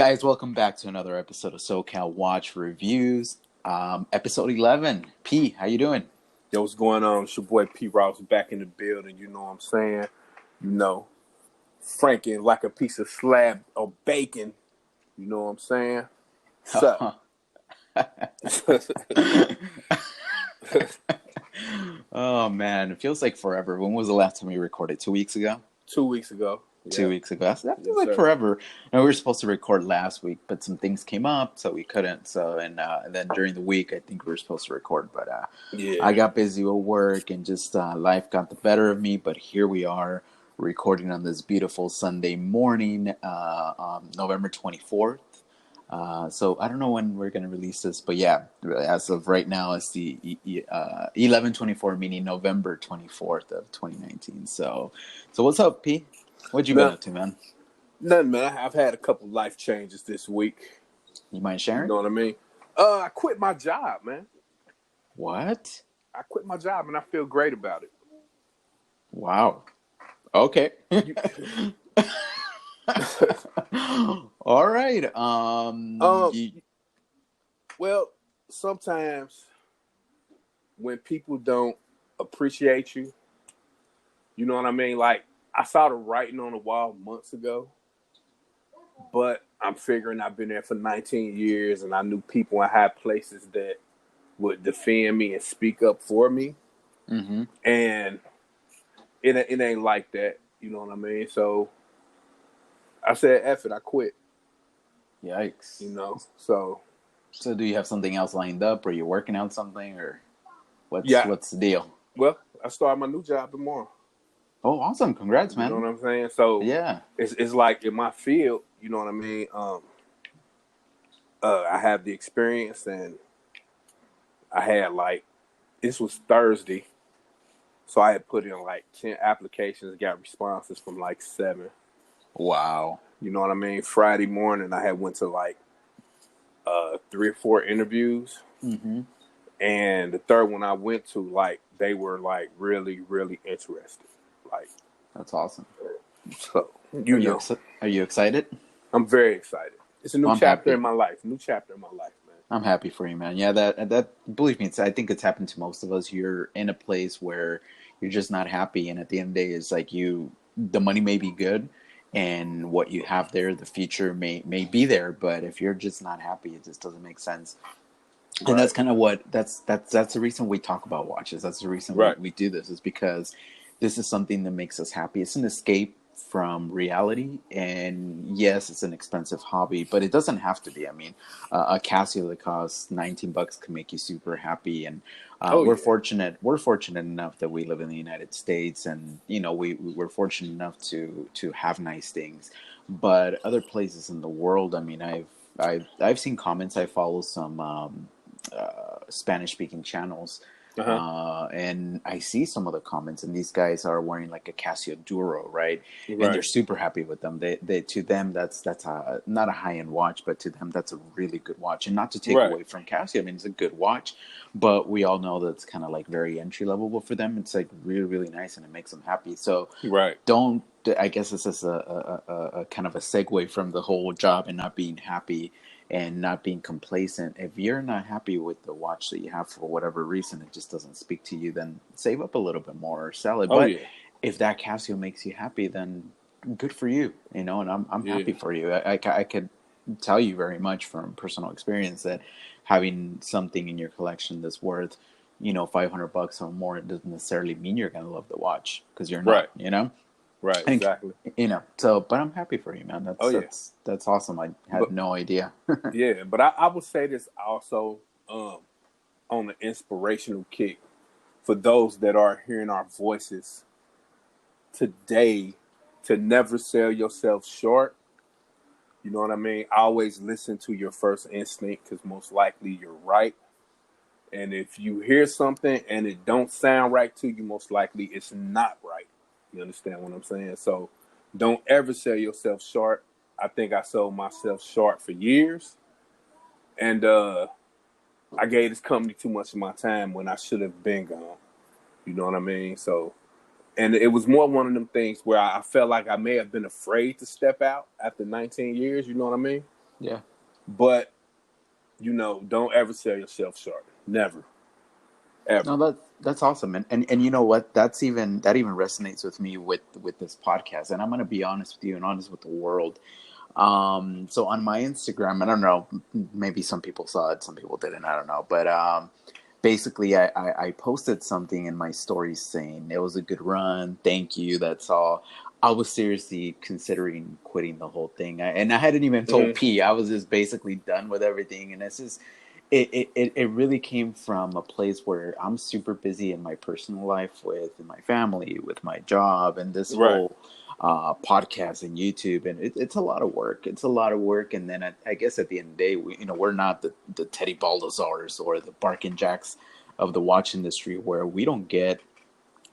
Guys, welcome back to another episode of SoCal Watch Reviews. Episode 11. P, how you doing? Yo, what's going on? It's your boy P. Ross back in the building. You know what I'm saying? You know, franking like a piece of slab of bacon. You know what I'm saying? So, Oh, man. It feels like forever. When was the last time we recorded? 2 weeks ago? 2 weeks ago. Yeah. 2 weeks ago. That feels Yes, like sir. forever. And we were supposed to record last week, but some things came up, so we couldn't. And then during the week, I think we were supposed to record, but Yeah. I got busy with work and just life got the better of me. But here we are recording on this beautiful Sunday morning, November 24th. So I don't know when we're going to release this, but yeah, as of right now, it's the 11/24, meaning November 24th of 2019. So what's up, P? What you been up to, man? Nothing, man. I've had a couple life changes this week. You mind sharing? You know what I mean? I quit my job, man. What? I quit my job, and I feel great about it. Wow. Okay. All right. Well, sometimes when people don't appreciate you, you know what I mean? Like, I saw the writing on the wall months ago, but I'm figuring I've been there for 19 years and I knew people in high places that would defend me and speak up for me. Mm-hmm. And it ain't like that, you know what I mean? So I said, F it, I quit. Yikes. You know, so do you have something else lined up? Or are you working on something, or what's the deal? Well, I start my new job tomorrow. Oh, awesome! Congrats, man. You know what I'm saying? So yeah, it's like in my field, you know what I mean? I have the experience, and I had this was Thursday, so I had put in 10 applications, got responses from 7. Wow. You know what I mean? Friday morning, I had went to 3 or 4 interviews, and the third one I went to, they were really, really interested. That's awesome. So are you excited? I'm very excited. It's a new chapter in my life. New chapter in my life, man. I'm happy for you, man. Yeah, that believe me, I think it's happened to most of us. You're in a place where you're just not happy, and at the end of the day, it's like the money may be good, and what you have there, the future may be there, but if you're just not happy, it just doesn't make sense. Right. And that's kind of that's the reason we talk about watches. That's the reason we do this, is because this is something that makes us happy. It's an escape from reality, and yes, it's an expensive hobby, but it doesn't have to be. I mean, a Casio that costs $19 can make you super happy, and we're fortunate enough that we live in the United States, and we're fortunate enough to have nice things. But other places in the world, I mean, I've seen comments. I follow some Spanish speaking channels. And I see some of the comments, and these guys are wearing a Casio Duro, right? And they're super happy with them. They to them that's not a high end watch, but to them that's a really good watch. And not to take away from Casio, I mean, it's a good watch, but we all know that it's kind of very entry level. But for them, it's really, really nice, and it makes them happy. So I guess this is a kind of a segue from the whole job and not being happy and not being complacent. If you're not happy with the watch that you have for whatever reason, it just doesn't speak to you, then save up a little bit more or sell it. If that Casio makes you happy, then good for you, and I'm happy for you. I could tell you very much from personal experience that having something in your collection that's worth, $500 or more, it doesn't necessarily mean you're going to love the watch, because you're not, Right, exactly. But I'm happy for you, man. That's awesome. I had no idea. Yeah, but I would say this also on the inspirational kick for those that are hearing our voices today, to never sell yourself short. You know what I mean? Always listen to your first instinct, because most likely you're right. And if you hear something and it don't sound right to you, most likely it's not right. You understand what I'm saying? So don't ever sell yourself short. I think I sold myself short for years. And I gave this company too much of my time when I should have been gone. You know what I mean? So, and it was more one of them things where I felt like I may have been afraid to step out after 19 years. You know what I mean? Yeah. But don't ever sell yourself short. Never, ever. No, that's awesome, and you know what? That even resonates with me with this podcast. And I'm gonna be honest with you and honest with the world. So on my Instagram, I don't know, maybe some people saw it, some people didn't, I don't know. But basically, I posted something in my stories saying it was a good run, thank you, that's all. I was seriously considering quitting the whole thing. And I hadn't even told Mm-hmm. P. I was just basically done with everything. And it's just, it really came from a place where I'm super busy in my personal life with my family, with my job, and this Right. whole podcast and YouTube, and it's a lot of work. It's a lot of work, and then I guess at the end of the day, we're not the Teddy Baldazars or the Barkin Jacks of the watch industry, where we don't get.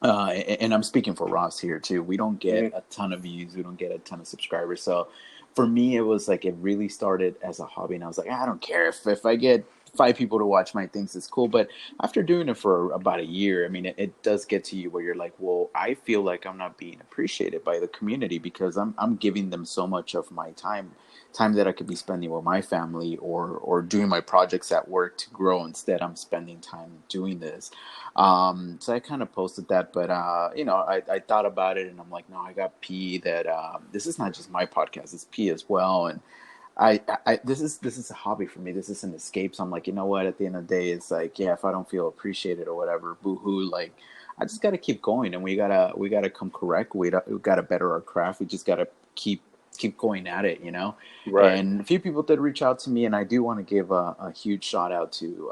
And I'm speaking for Ross here too. We don't get Mm-hmm. a ton of views. We don't get a ton of subscribers. So for me, it was like it really started as a hobby, and I was like, I don't care if I get 5 people to watch my things, it's cool. But after doing it for about a year, I mean, it does get to you where you're like, well, I feel like I'm not being appreciated by the community because I'm giving them so much of my time that I could be spending with my family or doing my projects at work to grow. Instead, I'm spending time doing this. So I kind of posted that, but I thought about it, and I'm like, no, I got P that this is not just my podcast; it's P as well, and this is a hobby for me. This is an escape. So I'm like, you know what? At the end of the day, it's like, yeah, if I don't feel appreciated or whatever, boo-hoo. Like, I just got to keep going, and we gotta come correct. We gotta better our craft. We just gotta keep going at it, you know. Right. And a few people did reach out to me, and I do want to give a huge shout out to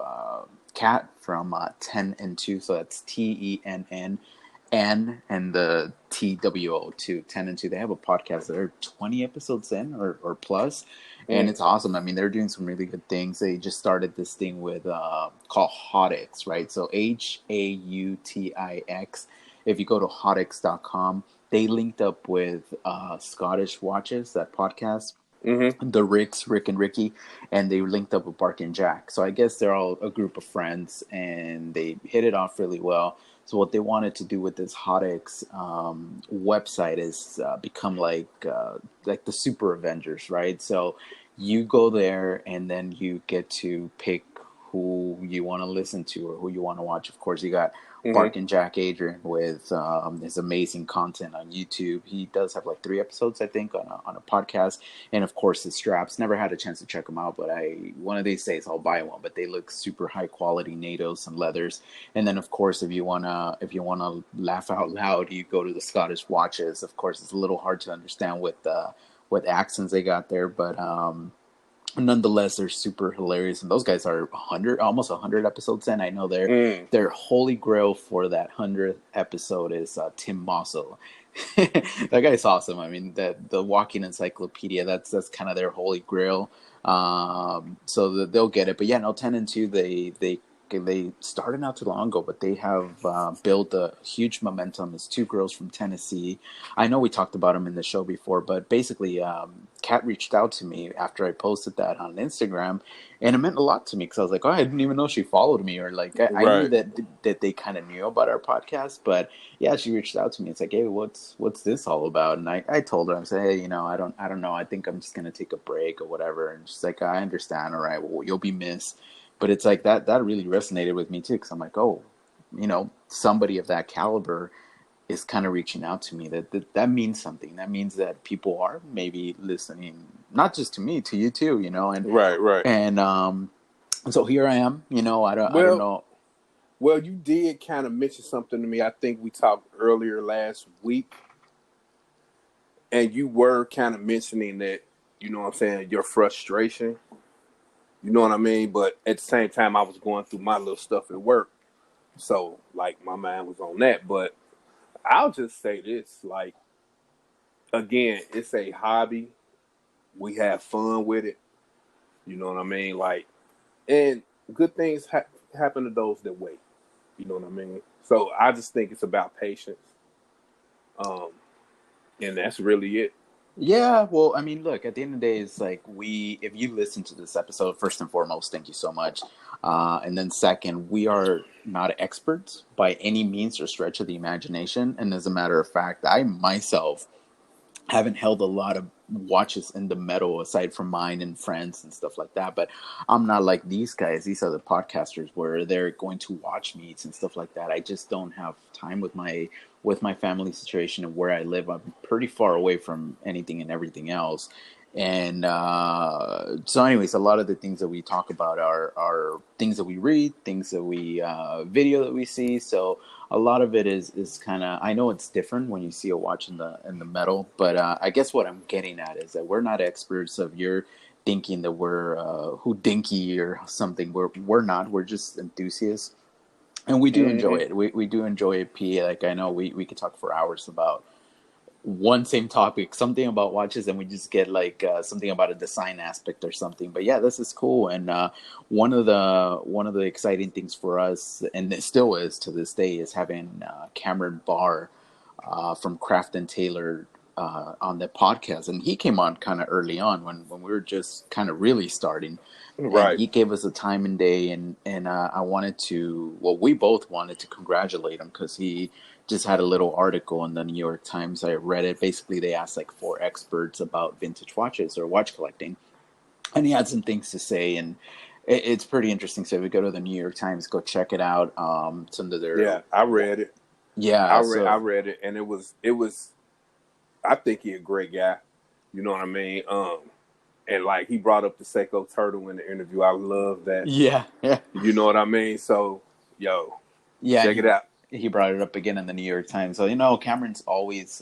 Kat from 10 and 2. So that's TENN and the TWO to 10 and 2. They have a podcast that are 20 episodes in or plus, and Mm. it's awesome. I mean, they're doing some really good things. They just started this thing with called Hautix, right? So HAUTIX. If you go to hautix.com, they linked up with Scottish Watches, that podcast, Mm-hmm. the Rick and Ricky, and they linked up with Bark and Jack. So I guess they're all a group of friends, and they hit it off really well. So what they wanted to do with this Hotix website is become like the Super Avengers, right? So you go there, and then you get to pick who you want to listen to or who you want to watch. Of course, you got Mm-hmm. Bark and Jack Adrian with his amazing content on YouTube. He does have like 3 episodes, I think, on a podcast, and of course his straps. Never had a chance to check them out, but I one of these days I'll buy one. But they look super high quality natives and leathers. And then of course if you wanna laugh out loud, you go to the Scottish Watches. Of course, it's a little hard to understand what accents they got there, but nonetheless, they're super hilarious, and those guys are 100, almost 100 episodes in. I know Mm. their holy grail for that 100th episode is Tim Mosso. That guy's awesome. I mean, the walking encyclopedia. That's kind of their holy grail. So they'll get it. But yeah, no, 10 and 2. They started not too long ago, but they have built a huge momentum. It's 2 girls from Tennessee. I know we talked about them in the show before, but basically, Kat reached out to me after I posted that on Instagram, and it meant a lot to me because I was like, oh, I didn't even know she followed me, or like I knew Right. that they kind of knew about our podcast, but yeah, she reached out to me. It's like, hey, what's this all about? And I told her, I said, hey, I don't know. I think I'm just gonna take a break or whatever. And she's like, I understand. All right, well, you'll be missed. But it's like that really resonated with me too, because I'm like, oh, somebody of that caliber is kind of reaching out to me. That means something. That means that people are maybe listening, not just to me, to you too. Right. Right. And so here I am. I don't Well, know. well, you did kind of mention something to me. I think we talked earlier last week, and you were kind of mentioning that. You know what I'm saying? Your frustration. You know what I mean? But at the same time, I was going through my little stuff at work, so like my mind was on that. But I'll just say this: like again, it's a hobby. We have fun with it. You know what I mean? Like, and good things happen to those that wait. You know what I mean? So I just think it's about patience, um, and that's really it. Yeah, well, I mean, look, at the end of the day, it's like if you listen to this episode, first and foremost, thank you so much. And then second, we are not experts by any means or stretch of the imagination. And as a matter of fact, I myself haven't held a lot of watches in the metal aside from mine and friends and stuff like that. But I'm not like these guys. These are the podcasters where they're going to watch meets and stuff like that. I just don't have time with my family situation and where I live. I'm pretty far away from anything and everything else. And so, anyways, a lot of the things that we talk about are things that we read, things that we video that we see. So a lot of it is kind of, I know it's different when you see a watch in the metal, but I guess what I'm getting at is that we're not experts. Of you're thinking that we're who dinky or something. We're not. We're just enthusiasts, and we do enjoy Mm-hmm. it. We do enjoy it. P. Like I know we could talk for hours about one same topic, something about watches, and we just get like something about a design aspect or something. But yeah, this is cool. And one of the exciting things for us, and it still is to this day, is having Cameron Barr from Craft and Tailor on the podcast. And he came on kind of early on when we were just kind of really starting. And Right. he gave us a time and day, and I wanted to, well, we both wanted to congratulate him because he just had a little article in the New York Times. I read it. Basically, they asked like four experts about vintage watches or watch collecting, and he had some things to say, and it's pretty interesting. So if you go to the New York Times, go check it out. Some of their, Yeah, I read it. yeah. I So read it, and it was. I think he a great guy. You know what I mean? And like he brought up the Seiko turtle in the interview. I love that. yeah, yeah, You know what I mean? So, yo, yeah. And check it out. he brought it up again in the New York Times. So Cameron's always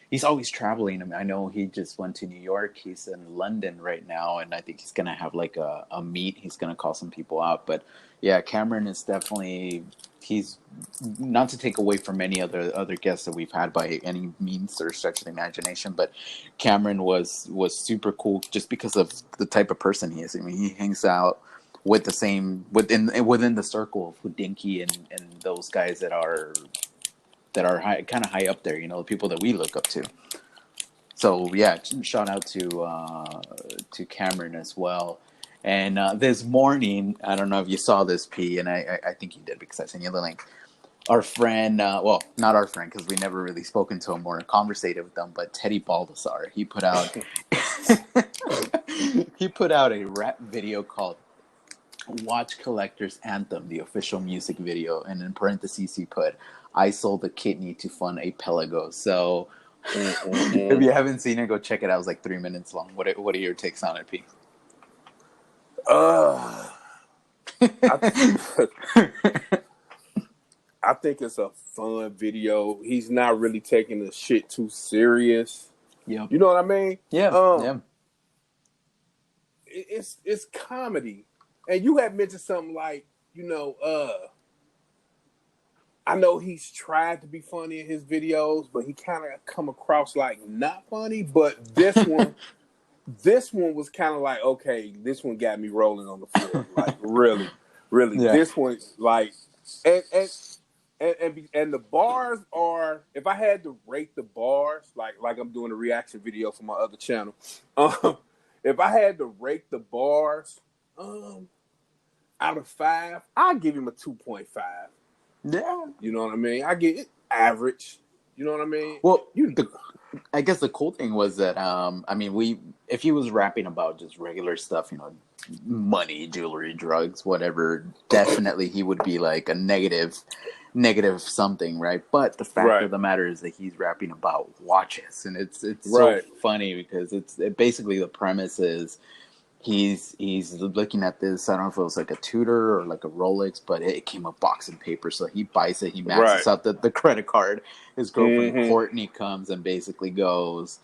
he's always traveling. I mean, I know he just went to New York. He's in London right now, and I think he's gonna have like a meet. He's gonna call some people out. But yeah, Cameron is definitely, he's, not to take away from any other guests that we've had by any means or stretch of the imagination, but Cameron was super cool just because of the type of person he is. I mean, he hangs out with the same within the circle of Houdinki and those guys that are high, kind of high up there, the people that we look up to. So yeah, shout out to Cameron as well. And this morning, I don't know if you saw this, P, and I think you did because I sent you the link. Our friend, well, not our friend because we never really spoken to him or conversated with them, but Teddy Baldessar, he put out he put out a rap video called "Watch Collector's Anthem," the official music video, and in parentheses he put, "I sold a kidney to fund a Pelago." So if Mm-mm-mm. you haven't seen it, go check it out. It was like 3 minutes long. What are your takes on it, P? Uh, I I think it's a fun video. He's not really taking the shit too serious. Yep. You know what I mean? Yeah. Yeah. It's comedy, and you had mentioned something like I know he's tried to be funny in his videos, but he kind of come across like not funny. But this one was kind of like, okay, this one got me rolling on the floor, like really, really. Yeah. This one, like, and and and the bars are. If I had to rate the bars, like I'm doing a reaction video for my other channel, um, if I had to rate the bars, um, out of 5, I'd give him a 2.5. Yeah. You know what I mean? I get it average. You know what I mean? Well, You I guess the cool thing was that I mean, if he was rapping about just regular stuff, money, jewelry, drugs, whatever, definitely he would be like a negative something, right? But the fact right, of the matter is that he's rapping about watches, and it's so right, funny because basically the premise is he's looking at this. I don't know if it was like a Tudor or like a Rolex, but it came with box and paper. So he buys it. He right. maxes out the credit card. His girlfriend Mm-hmm. Courtney comes and basically goes,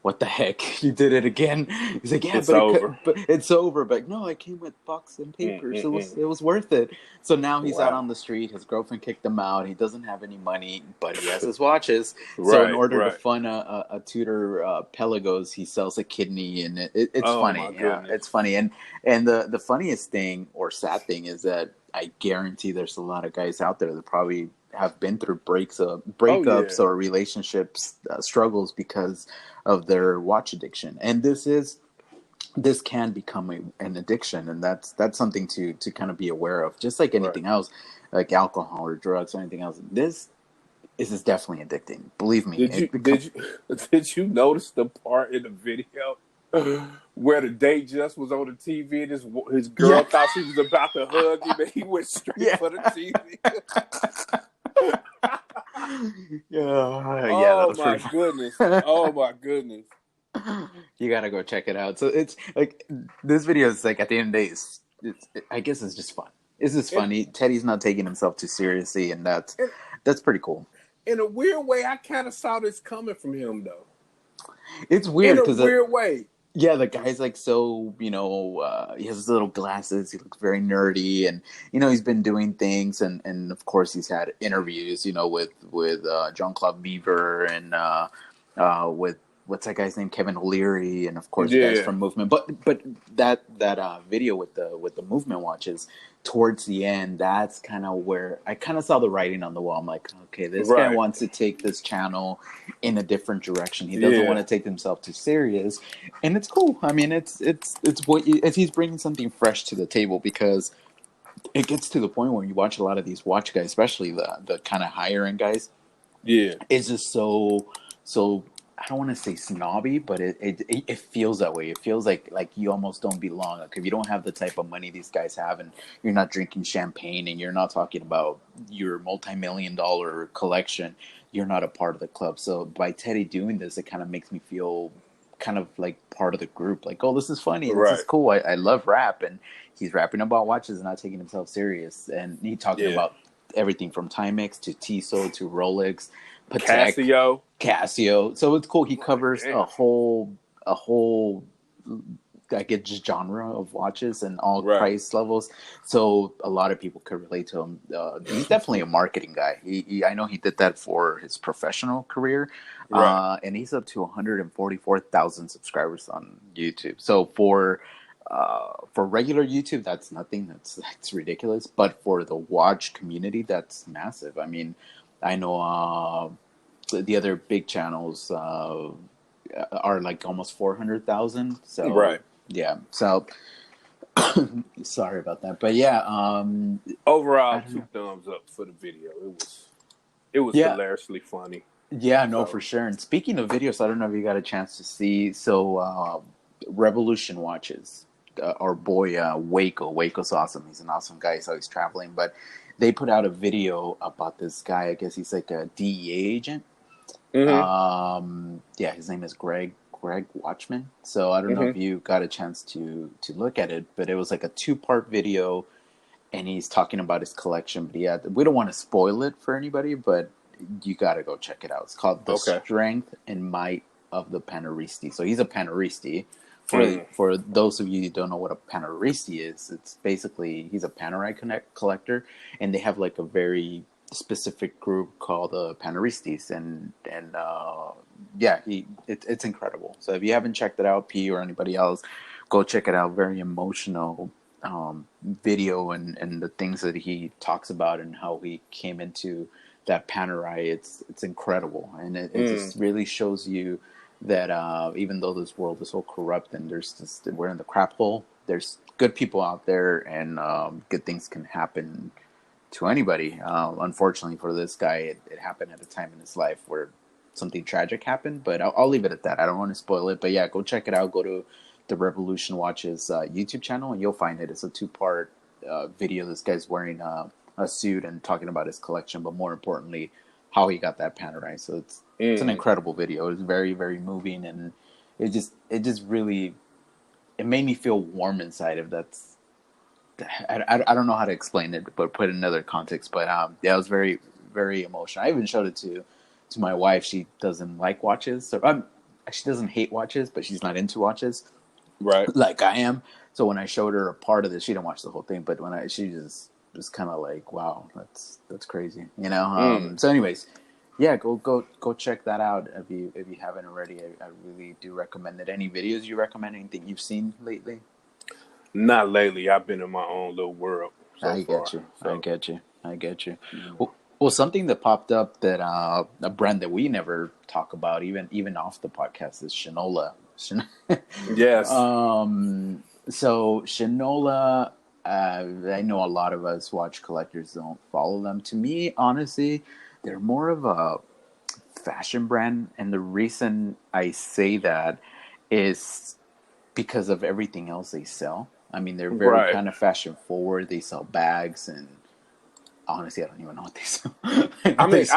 "What the heck? You did it again?" He's like, "Yeah, It's but over. but it's over." But no, I came with box and paper, so Mm-mm-mm. it was worth it. So now he's out Wow. on the street. His girlfriend kicked him out. He doesn't have any money, but he has his watches. So in Right, order to right. fund a Tudor Pelagos, he sells a kidney, and it's Oh my funny. Yeah, goodness. it's funny. And the funniest thing or sad thing is that I guarantee there's a lot of guys out there that probably have been through Oh yeah. breakups or relationships struggles because of their watch addiction. And this can become an addiction, and that's something to kind of be aware of. Just like Right. anything else, like alcohol or drugs or anything else, this This is definitely addicting. Believe me, Did you it become did you notice the part in the video where the date just was on the TV and his yeah, girl thought she was about to hug him and he went straight yeah, for the TV? yeah. That Oh was my pretty goodness! fun. Oh my goodness! You gotta go check it out. So it's like this video is like at the end of the day, I guess it's just fun. It's just And, funny. Teddy's not taking himself too seriously, and and that's pretty cool. in a weird way, I kind of saw this coming from him though. It's In weird a because weird way, yeah, the guy's like so, he has his little glasses. He looks very nerdy, and he's been doing things, and of course he's had interviews, with Jean-Claude Beaver and with what's that guy's name, Kevin O'Leary, and of course the guys yeah, from Movement. But that video with the Movement watches towards the end, that's kind of where I kind of saw the writing on the wall. I'm like, okay, this guy right, wants to take this channel in a different direction. He doesn't want yeah, to take himself too serious, and it's cool. I mean, it's he's bringing something fresh to the table because it gets to the point where you watch a lot of these watch guys, especially the kind of higher end guys. yeah, It's just so. I don't want to say snobby, but it feels that way. It feels like you almost don't belong. Like if you don't have the type of money these guys have, and you're not drinking champagne, and you're not talking about your multi-million-dollar collection, you're not a part of the club. So by Teddy doing this, it kind of makes me feel kind of like part of the group. Like, oh, this is funny. This is right, cool. I love rap, and he's rapping about watches and not taking himself serious. And he talking yeah. about everything from Timex to Tissot to Rolex, Patek, Casio. Casio. So it's cool. He I'm like, covers damn. a whole I get just genre of watches and all Right, price levels. So a lot of people could relate to him. He's definitely a marketing guy. I know he did that for his professional career, right. and he's up to 144,000 subscribers on YouTube. So for regular YouTube, that's nothing. That's ridiculous. But for the watch community, that's massive. I mean, I know the other big channels are like almost 400,000. So Right. yeah. So sorry about that, but yeah. I Overall, don't two know. thumbs up for the video. It was Yeah. hilariously funny. Yeah, no, for So sure. And speaking of videos, I don't know if you got a chance to see. So, Revolution watches. Our boy Waco. Waco's awesome. He's an awesome guy. He's always traveling. But they put out a video about this guy. I guess he's like a DEA agent. hmm Yeah, his name is Greg Watchman. So I don't know if hmm you got a chance to look at it, but it was like a two-part video, and he's talking about his collection. But yeah, we don't want to spoil it for anybody, but you got to go check it out. It's called "The Okay. Strength and Might of the Panaristi." So he's a Panaristi. For Mm. for those of you who don't know what a Panaristi is, it's basically he's a Panerai collector, and they have like a very specific group called the Panaristis, and yeah, it's incredible. So if you haven't checked it out, P or anybody else, go check it out. Very emotional video, and the things that he talks about and how he came into that Panerai. It's incredible, and it Mm. just really shows you that even though this world is so corrupt and we're in the crap hole, there's good people out there, and good things can happen to anybody. Unfortunately for this guy, it happened at a time in his life where something tragic happened, but I'll leave it at that. I don't want to spoil it, but yeah, go check it out. Go to the Revolution Watches YouTube channel, and you'll find it. It's a two-part video. This guy's wearing a suit and talking about his collection, but more importantly, how he got that Panerai. So it's an Mm. incredible video. It's very, very moving, and it just really it made me feel warm inside. If that's I don't know how to explain it, but put it in another context. But yeah, it was very, very emotional. I even showed it to my wife. She doesn't like watches, so she doesn't hate watches, but she's not into watches Right. like I am. So when I showed her a part of this, she didn't watch the whole thing, but she just was kind of like, wow, that's crazy, you know. Mm. So anyways, yeah, go check that out if you haven't already. I really do recommend it. Any videos you recommend? Anything you've seen lately? Not lately. I've been in my own little world so I get far. you. I So get you. I get you. mm. Well, something that popped up that a brand that we never talk about, even off the podcast, is Shinola. Yes. So Shinola, I know a lot of us watch collectors don't follow them. To me, honestly, they're more of a fashion brand, and the reason I say that is because of everything else they sell. I mean, they're very Right. kind of fashion forward. They sell bags, and honestly, I don't even know what they sell. I know I they mean,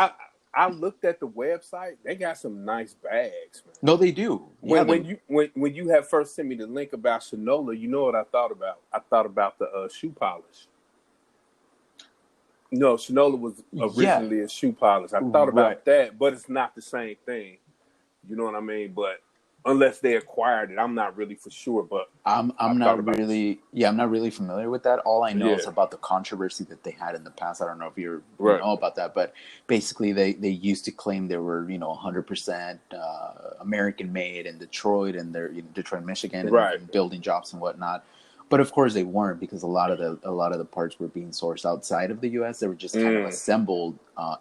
I looked at the website. They got some nice bags, man. no, they do. Yeah, When you had first sent me the link about Shinola, you know what I thought about? I thought about the shoe polish. No, Shinola was yeah, originally a shoe polish. I thought right. about that, but it's not the same thing. You know what I mean? But unless they acquired it, I'm not really for sure. But I I'm thought not about this. really I'm not really familiar with that. All I know is Yeah, about the controversy that they had in the past. I don't know if you right, know about that, but basically they used to claim they were 100% American made in Detroit, and they're Detroit, Michigan, right. and building jobs and whatnot. But of course they weren't, because a lot of the parts were being sourced outside of the U.S. They were just kind of Mm, assembled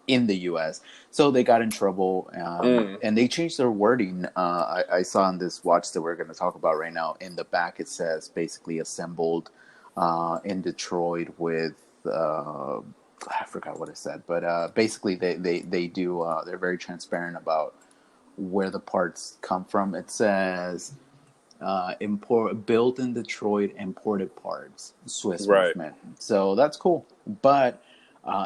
in the U.S. So they got in trouble, mm, and they changed their wording. I saw in this watch that we're going to talk about right now, in the back it says basically assembled in Detroit with. I forgot what it said, but basically they do. They're very transparent about where the parts come from. It says built in Detroit, imported parts, Swiss right. movement. So that's cool. But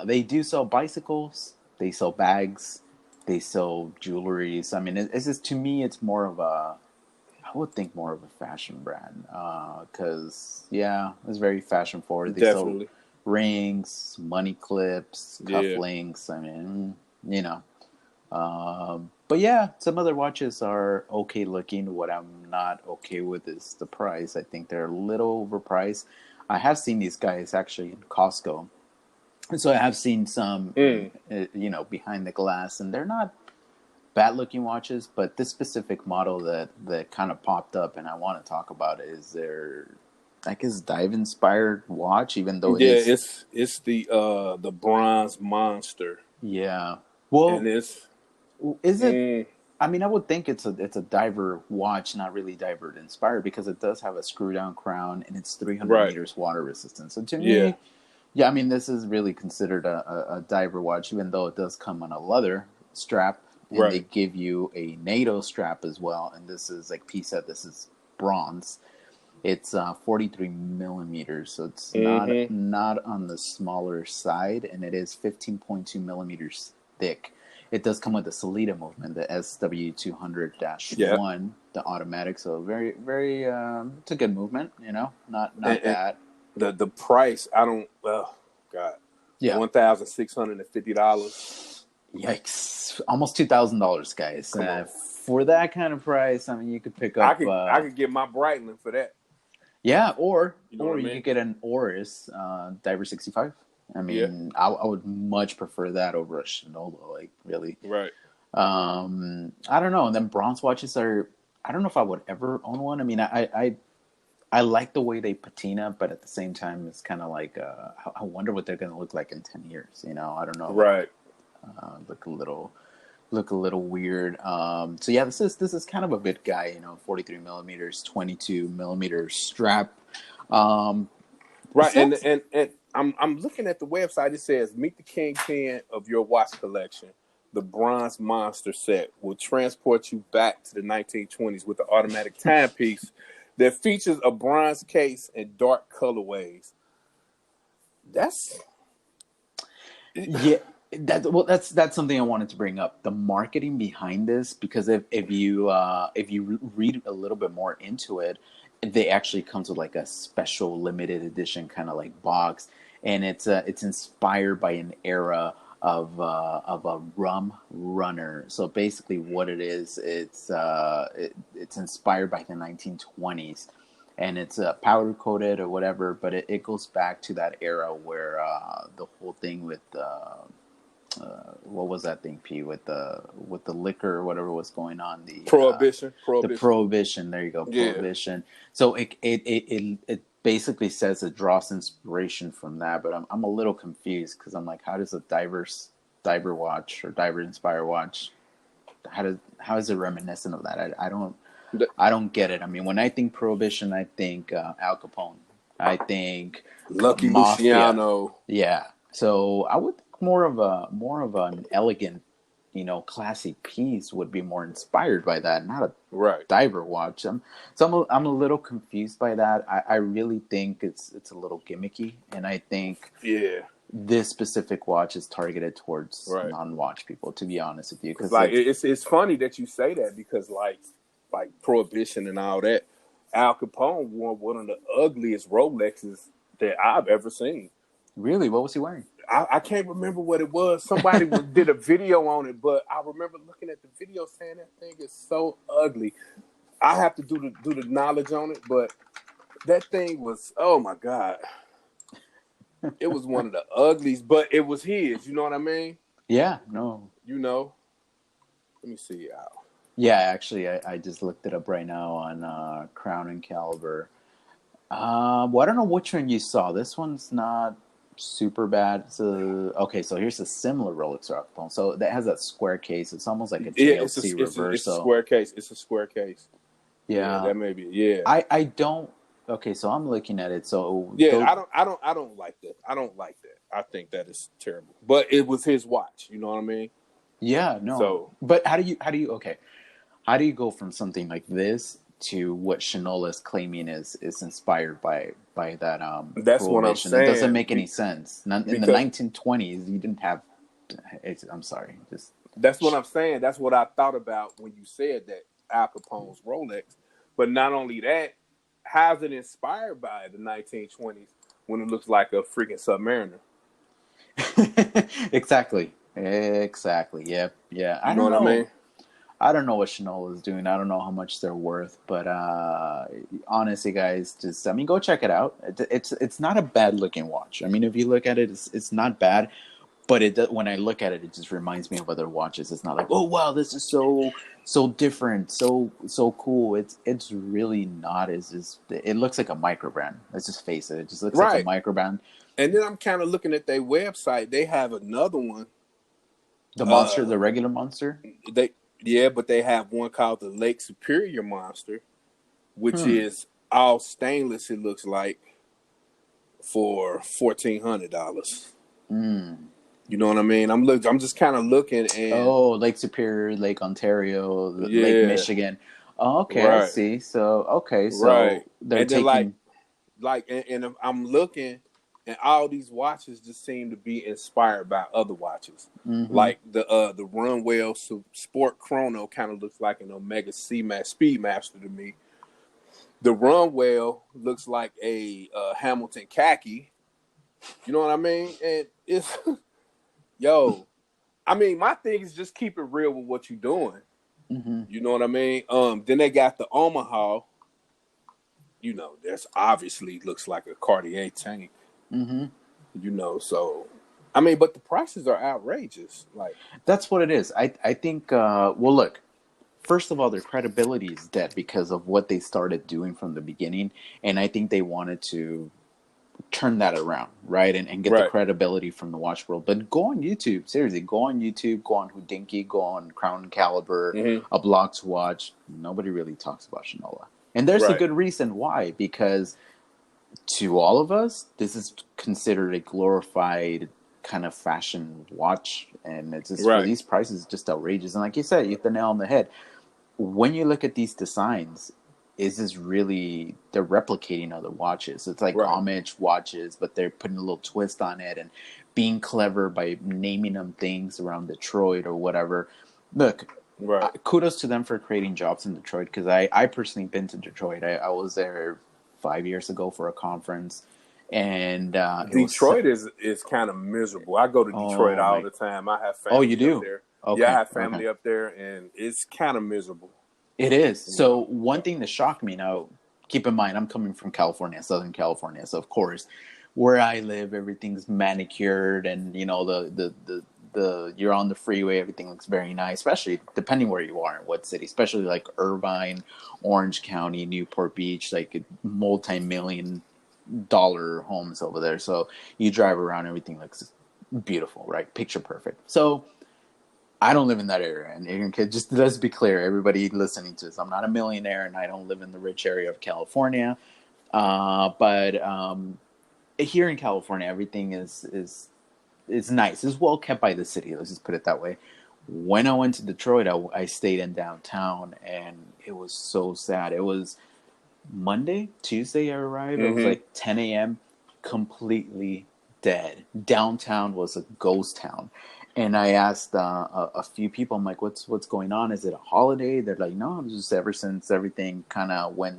they do sell bicycles, they sell bags, they sell jewelries. I mean, it's just, to me, it's more of a, I would think more of a fashion brand, because yeah, it's very fashion forward. They sell Definitely. rings, money clips, Yeah. cufflinks. I mean, but yeah, some other watches are okay looking. What I'm not okay with is the price. I think they're a little overpriced. I have seen these guys actually in Costco, and so I have seen some, Mm. behind the glass, and they're not bad looking watches. But this specific model that kind of popped up, and I want to talk about it, is their, I guess, dive inspired watch, even though it Yeah, is, it's the bronze monster, yeah. and Well, it's is it? mm, I mean, I would think it's a diver watch, not really diver inspired, because it does have a screw down crown and it's 300 right. meters water resistant. So to Yeah, me, yeah, I mean, this is really considered a diver watch, even though it does come on a leather strap, and they right. give you a NATO strap as well. And this is, like P said, this is bronze. It's 43 millimeters, so it's not Mm-hmm. not on the smaller side, and it is 15.2 millimeters thick. It does come with the Salida movement, the Yeah, SW200-1, the automatic. So very, very, it's a good movement. Not and bad. the price, I don't. Oh God, Yeah. $1,650. Yikes! Almost $2,000, guys. Come on, For that kind of price, I mean, you could pick I up. could I could get my Breitling for that. Yeah, or You know what or I you mean? could get an Oris Diver 65. I Yeah, mean, I would much prefer that over a Shinola, like, really. right. I don't know. And then bronze watches are. I don't know if I would ever own one. I mean, I like the way they patina, but at the same time, it's kind of like, I wonder what they're going to look like in 10 years. I don't know. Right. Look a little weird. So yeah, this is kind of a bit guy. 43 millimeters, 22 millimeters strap. Um, Right, and Sets. and and I'm looking at the website. It says, "Meet the kingpin of your watch collection. The Bronze Monster set will transport you back to the 1920s with an automatic timepiece that features a bronze case and dark colorways." That's Yeah, that's something I wanted to bring up. The marketing behind this, because if you read a little bit more into it, they actually comes with like a special limited edition kind of like box, and it's inspired by an era of a rum runner. So basically, what it is, it's inspired by the 1920s, and it's powder coated or whatever, but it goes back to that era where the whole thing with what was that thing, P, with the liquor or whatever was going on, prohibition. the Prohibition. prohibition. There you go, Yeah. prohibition. So it basically says it draws inspiration from that, but I'm a little confused, because I'm like, how does a diver watch or diver inspire watch, how is it reminiscent of that? The- I don't get it. I mean, when I think prohibition, I think Al Capone. I think Lucky mafia. Luciano. Yeah. So more of an elegant, classy piece would be more inspired by that, not a Right. diver watch. I'm a little confused by that. I really think it's a little gimmicky, and I think Yeah. this specific watch is targeted towards Right. non-watch people. To be honest with you, Because because like like it's funny that you say that because like prohibition and all that. Al Capone wore one of the ugliest Rolexes that I've ever seen. really, what was he wearing? I can't remember what it was. Somebody did a video on it, but I remember looking at the video saying that thing is so ugly. I have to do the knowledge on it, but that thing was, oh my god, it was one of the ugliest, but it was his. You know what I mean? Yeah, no, You know. Let me see, Al. yeah. Actually, I just looked it up right now on Crown and Caliber. Well, I don't know which one you saw. This one's not super bad. Okay, so here's a similar Rolex Rockphone. So that has that square case. It's almost like a Yeah, JLC it's a reverso. square case. It's a square case. Yeah, Yeah, that may be. Yeah, I don't. Okay, so I'm looking at it. So yeah. though, I don't like that. I don't like that. I think that is terrible. But it was his watch. You know what I mean? yeah, no. So But okay? How do you go from something like this to what Shinola is claiming is inspired by that that's what I'm prohibition? It doesn't saying. make any sense. In the Because 1920s, you didn't have. I'm sorry, just that's what I'm saying. That's what I thought about when you said that Al Capone's Rolex. But not only that, how's it inspired by the 1920s when it looks like a freaking Submariner? exactly, exactly. Yep, yeah. You know what I mean? I don't know what Shinola is doing. I don't know how much they're worth, but honestly, guys, just I mean, go check it out. It's not a bad looking watch. I mean, if you look at it, it's not bad. But when I look at it, it just reminds me of other watches. It's not like, oh wow, this is so different, so cool. It's really not. It's just it looks like a micro brand. Let's just face it. It just looks like a Right. micro brand. And then I'm kind of looking at their website. They have another one. The monster, Uh, the regular monster. they yeah, but they have one called the Lake Superior Monster, which Hmm. is all stainless. It looks like for $1,400. Hmm. You know what I mean? I'm just kind of looking and Oh, Lake Superior, Lake Ontario, Lake yeah, Michigan. Oh, okay, I right, see. So okay, right. so they're And then like taking. like and I'm looking, and all these watches just seem to be inspired by other watches. Mm-hmm. Like the Runwell Sport Chrono kind of looks like an Omega Speedmaster to me. The Runwell looks like a Hamilton khaki. You know what I mean? And it's yo. I mean, my thing is just keep it real with what you're doing. Mm-hmm. You know what I mean? Then they got the Omaha. You know, that's obviously looks like a Cartier tank. Mm-hmm. You know, so I mean, but the prices are outrageous. Like, That's what it is. I think. Well, look. First of all, their credibility is dead because of what they started doing from the beginning, and I think they wanted to turn that around, right, and get the right? credibility from the watch world. But go on YouTube, seriously, go on YouTube, go on Houdinki, go on Crown and Caliber, Mm-hmm. a Block to Watch. Nobody really talks about Shinola, and there's a Right, good reason why. Because to all of us, this is considered a glorified kind of fashion watch, and it's just for right, these prices, it's just outrageous. And like you said, you hit the nail on the head when you look at these designs, is this really they're replicating other watches? It's like right, homage watches, but they're putting a little twist on it and being clever by naming them things around Detroit or whatever. Look, right. kudos to them for creating jobs in Detroit because I personally been to Detroit. I was there 5 years ago for a conference, and it was Detroit is kind of miserable. I go to Detroit oh all my the time. I have oh you family up do there. Yeah, I okay have okay. family up there, and it's kind of miserable. It is. You know. So one thing that shocked me now, keep in mind I'm coming from California, Southern California, so of course where I live everything's manicured and the you're on the freeway, everything looks very nice, especially depending where you are in what city, especially like Irvine, Orange County, Newport Beach, like multi-million dollar homes over there. So you drive around, everything looks beautiful, right? Picture perfect. So I don't live in that area, and just let's be clear, everybody listening to this, I'm not a millionaire, and I don't live in the rich area of California. But here in California, everything is it's nice. It's well kept by the city. Let's just put it that way. When I went to Detroit, I stayed in downtown, and it was so sad. It was Monday, Tuesday. I arrived. It was Mm-hmm. like 10 a.m. Completely dead. Downtown was a ghost town. And I asked a few people, I'm like, what's going on? Is it a holiday? They're like, no, it's just ever since everything kind of went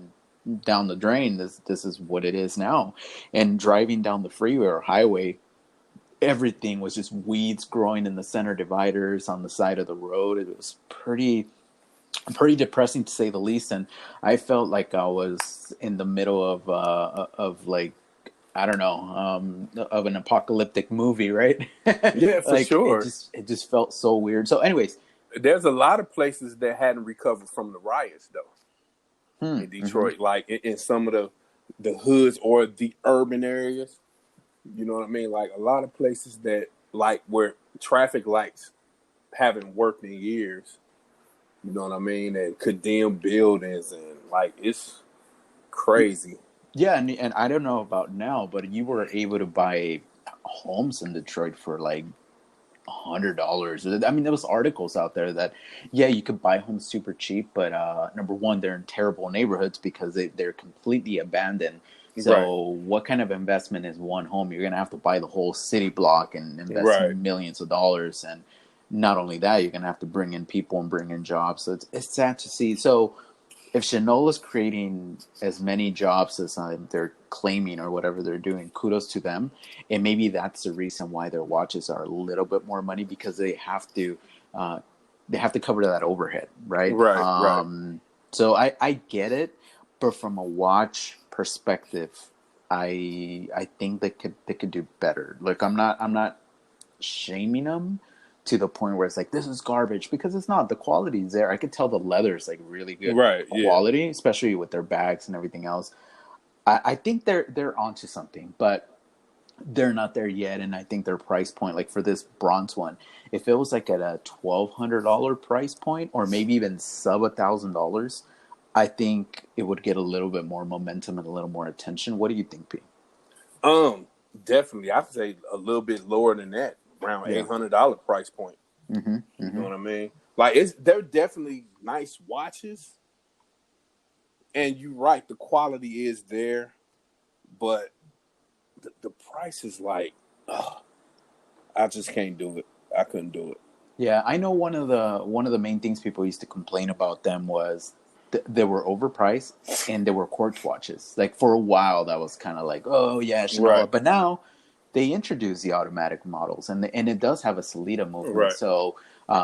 down the drain, this is what it is now. And driving down the freeway or highway, everything was just weeds growing in the center dividers on the side of the road. It was pretty depressing to say the least. And I felt like I was in the middle of like, I don't know, of an apocalyptic movie, right? Yeah, for Like sure. it just felt so weird. So, anyways, There's a lot of places that hadn't recovered from the riots though in mm-hmm. Detroit, like in some of the hoods or the urban areas. You know what I mean? Like a lot of places that like where traffic lights haven't worked in years. You know what I mean? And condemned buildings and like it's crazy. Yeah, and I don't know about now, but you were able to buy homes in Detroit for like $100. I mean, there was articles out there that, yeah, you could buy homes super cheap, but number one, they're in terrible neighborhoods because they're completely abandoned. Right. So, what kind of investment is one home? You're gonna have to buy the whole city block and invest Right. millions of dollars, and not only that, you're gonna have to bring in people and bring in jobs. So it's sad to see. So if Chanel is creating as many jobs as they're claiming or whatever they're doing, kudos to them. And maybe that's the reason why their watches are a little bit more money because uh, they have to cover that overhead, right? Right. Right. So I get it, but from a watch perspective, I think they could do better. Like I'm not shaming them to the point where it's like this is garbage because it's not. The quality is there. I could tell the leather is like really good Right. Yeah. quality, especially with their bags and everything else. I think they're onto something, but they're not there yet. And I think their price point, like for this bronze one, if it was like at a $1,200 price point, or maybe even sub $1,000, I think it would get a little bit more momentum and a little more attention. What do you think, P? Um, Definitely. I'd say a little bit lower than that, around Yeah. $800 price point. Mm-hmm. You know Mm-hmm. what I mean? Like they're definitely nice watches, and you're right, the quality is there, but the price is like, ugh, I just can't do it. I couldn't do it. Yeah, I know one of the main things people used to complain about them was they were overpriced and they were quartz watches. Like for a while, that was kind of like, oh yeah, Right. Shinola. But now they introduced the automatic models, and it does have a Sellita movement. Right. So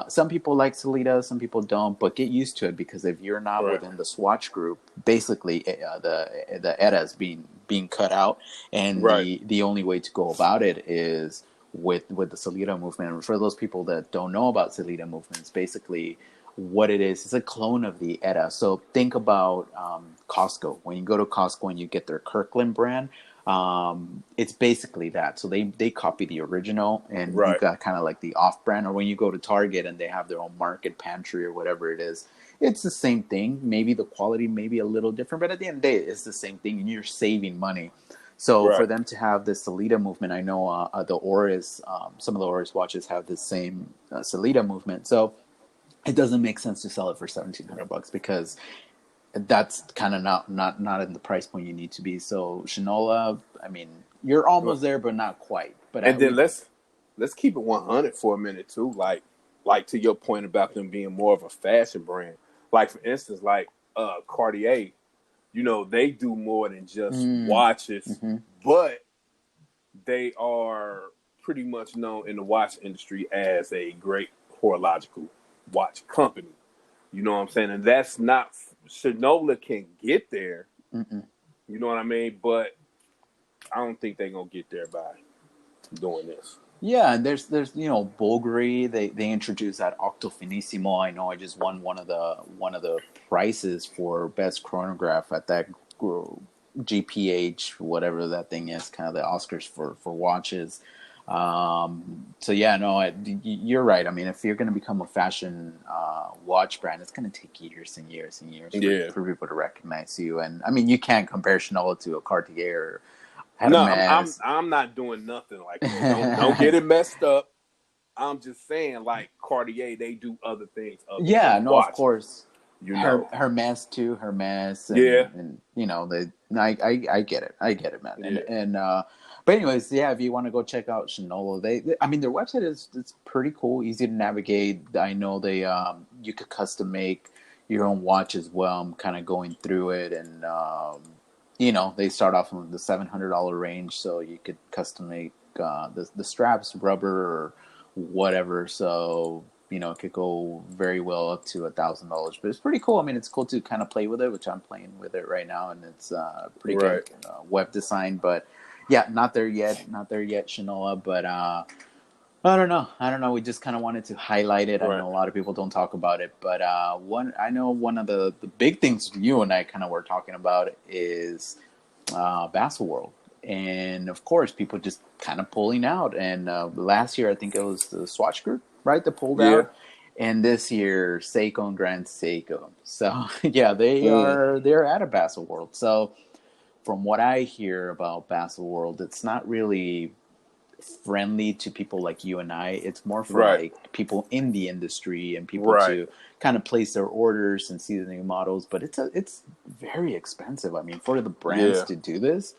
some people like Sellita, some people don't. But get used to it because if you're not Right. within the Swatch group, basically the ETA is being cut out, and Right. the only way to go about it is with the Salida movement. And for those people that don't know about Salida movements, basically what it is, it's a clone of the ETA. So think about Costco. When you go to Costco and you get their Kirkland brand, it's basically that. So they copy the original, and you Right. got kind of like the off brand. Or when you go to Target and they have their own market pantry or whatever it is, it's the same thing. Maybe the quality may be a little different, but at the end of the day, it's the same thing, and you're saving money. So for Right. them to have this Salida movement, I know the Oris, some of the Oris watches have the same Salida movement. So it doesn't make sense to sell it for $1,700 because that's kind of not in the price point you need to be. So Shinola, I mean, you're almost there, but not quite. But And then we, let's keep it 100 for a minute too. Like to your point about them being more of a fashion brand. Like for instance, like Cartier, you know, they do more than just watches, mm-hmm. but they are pretty much known in the watch industry as a great horological watch company. You know what I'm saying? And that's not Shinola can get there. Mm-mm. You know what I mean? But I don't think they're gonna get there by doing this. Yeah, and there's Bulgari. They introduced that Octo Finissimo. I know I just won one of the prizes for best chronograph at that GPH, whatever that thing is, kind of the Oscars for watches. So yeah, no, you're right. I mean, if you're going to become a fashion watch brand, it's going to take years and years and years Yeah. for people to recognize you. And I mean, you can't compare Chanel to a Cartier. No, I'm Hermes. I'm not doing nothing like that. Don't get it messed up. I'm just saying, like Cartier, they do other things other Yeah, than no, of watches. course. You know. Hermes too, Hermes, Yeah. and you know the I get it, I get it, man. Yeah. And but anyways, yeah, if you want to go check out Shinola, I mean their website is it's pretty cool, easy to navigate. I know they you could custom make your own watch as well. I'm kind of going through it, and you know they start off in the $700 range, so you could custom make the straps, rubber or whatever. So you know, it could go very well up to $1,000. But it's pretty cool. I mean, it's cool to kind of play with it, which I'm playing with it right now, and it's pretty good Right. web design. But yeah, not there yet, not there yet, Shinola. But I don't know. I don't know. We just kind of wanted to highlight it. I Right. know a lot of people don't talk about it, but one of the big things you and I kind of were talking about is Baselworld. And of course, people just kind of pulling out. And last year, I think it was the Swatch Group, right, that pulled Yeah. out. And this year, Seiko and Grand Seiko. So yeah, Mm. they're at a Baselworld. So from what I hear about Baselworld, it's not really friendly to people like you and I. It's more for Right. like people in the industry and people Right. to kind of place their orders and see the new models. But it's very expensive. I mean, for the brands Yeah. to do this,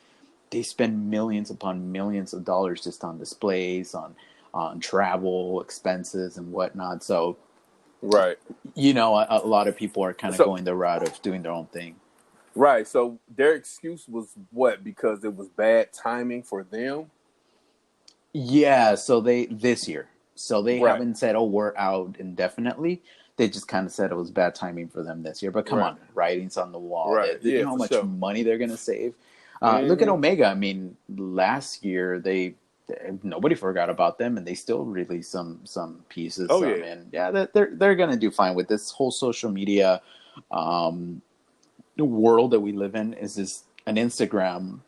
they spend millions upon millions of dollars just on displays, on travel expenses and whatnot. So Right. you know, a lot of people are kind of So going the route of doing their own thing. right. So their excuse was what? Because it was bad timing for them. Yeah, so they this year. So they Right. haven't said, "Oh, we're out indefinitely." They just kind of said it was bad timing for them this year. But come Right. on, writings on the wall. Right. You Yeah, know how for much sure. money they're going to save. Look at Mm-hmm. Omega. I mean, last year nobody forgot about them, and they still released some pieces. Oh So I yeah. mean, yeah, they're going to do fine with this whole social media um, world that we live in. Is this an Instagram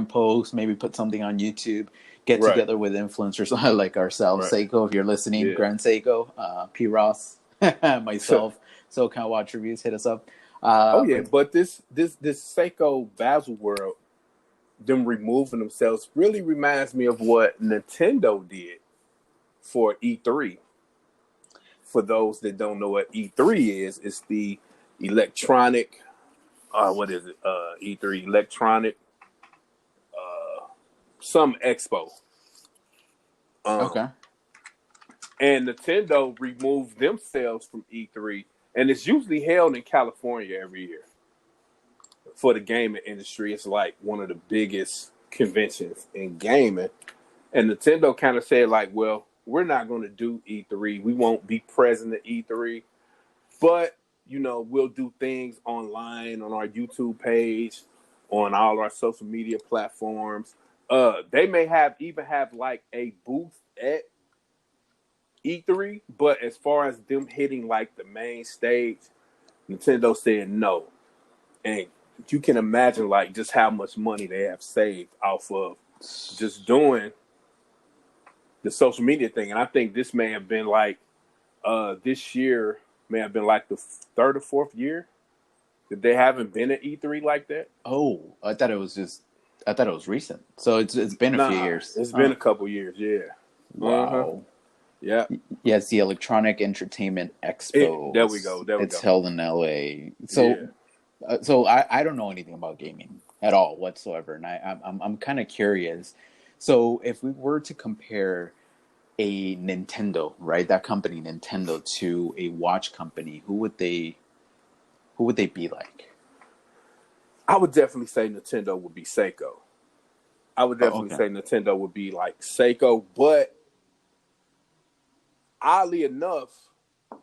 post, maybe put something on YouTube, get Right. together with influencers like ourselves, Right. Seiko, if you're listening, Yeah. Grand Seiko, P. Ross, myself, SoCal Watch Reviews, hit us up. Oh yeah. But But this Seiko Baselworld, them removing themselves really reminds me of what Nintendo did for E3. For those that don't know what E3 is, it's the electronic. What is it? E3 electronic some expo. Um, okay, and Nintendo removed themselves from E3, and it's usually held in California every year for the gaming industry. It's like one of the biggest conventions in gaming, and Nintendo kind of said like, "Well, we're not going to do E3. We won't be present at E3, but you know, we'll do things online on our YouTube page, on all our social media platforms. They may have like a booth at E3, but as far as them hitting like the main stage, Nintendo said no. And you can imagine like just how much money they have saved off of just doing the social media thing. And I think this may have been like this year may have been like the third or fourth year that they haven't been at E3 like that. oh, I thought it was recent. So it's been a few Nah, years. it's been Huh? a couple years. Yeah. Uh huh. Wow. Yeah. Yeah, it's the Electronic Entertainment Expo. There we go. There we It's go. held in LA. Yeah. So I don't know anything about gaming at all whatsoever, and I'm kind of curious. So if we were to compare a Nintendo, right, that company Nintendo to a watch company, who would they be like? I would definitely say Nintendo would be Seiko. I would Oh, definitely okay. say Nintendo would be like Seiko, but oddly enough,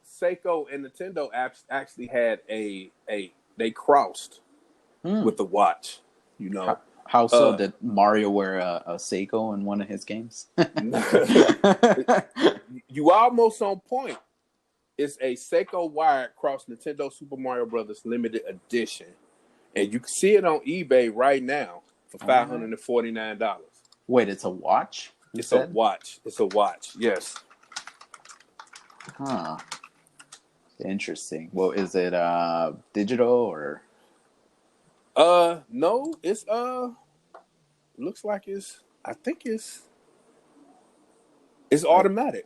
Seiko and Nintendo actually had a they crossed Hmm. with the watch. You know, How so? uh, Did Mario wear a Seiko in one of his games? you almost on point. It's a Seiko wired cross Nintendo Super Mario Brothers limited edition, and you can see it on eBay right now for $549. Wait, it's a watch? You It's a said? watch. It's a watch. Yes. Huh. Interesting. Well, is it digital or? No, it's looks like I think it's automatic.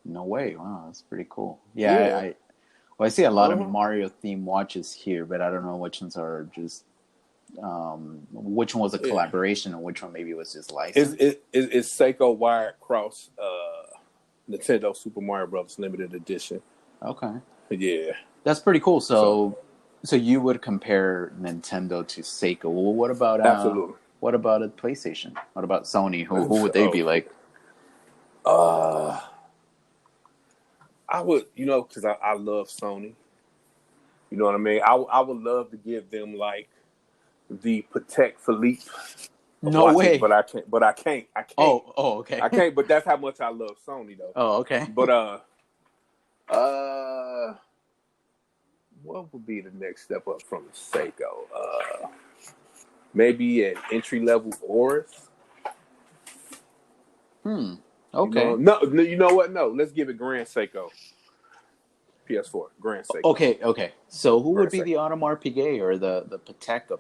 No way. Wow, that's pretty cool. Yeah, Yeah. well, I see a lot of Uh-huh. Mario themed watches here, but I don't know which ones are just which one was a Yeah. collaboration and which one maybe was just It's licensed. it's Seiko wired cross Nintendo Super Mario Brothers limited edition. Okay, Yeah. that's pretty cool. So So you would compare Nintendo to Seiko. Well, absolutely. what about a PlayStation? What about Sony? Who would they Oh. be like? Uh I would, because I love Sony. You know what I mean? I would love to give them like the Patek Philippe of No watches, but way. I can't. But I can't. I can't. Oh, okay. I can't. But that's how much I love Sony, though. Oh, okay. But uh, what would be the next step up from Seiko? Maybe an entry level Oris. Okay. No. You know what? No. Let's give it Grand Seiko. PS4 Grand Seiko. Okay. So who would Grand be the Seiko. Audemars Piguet or the Patek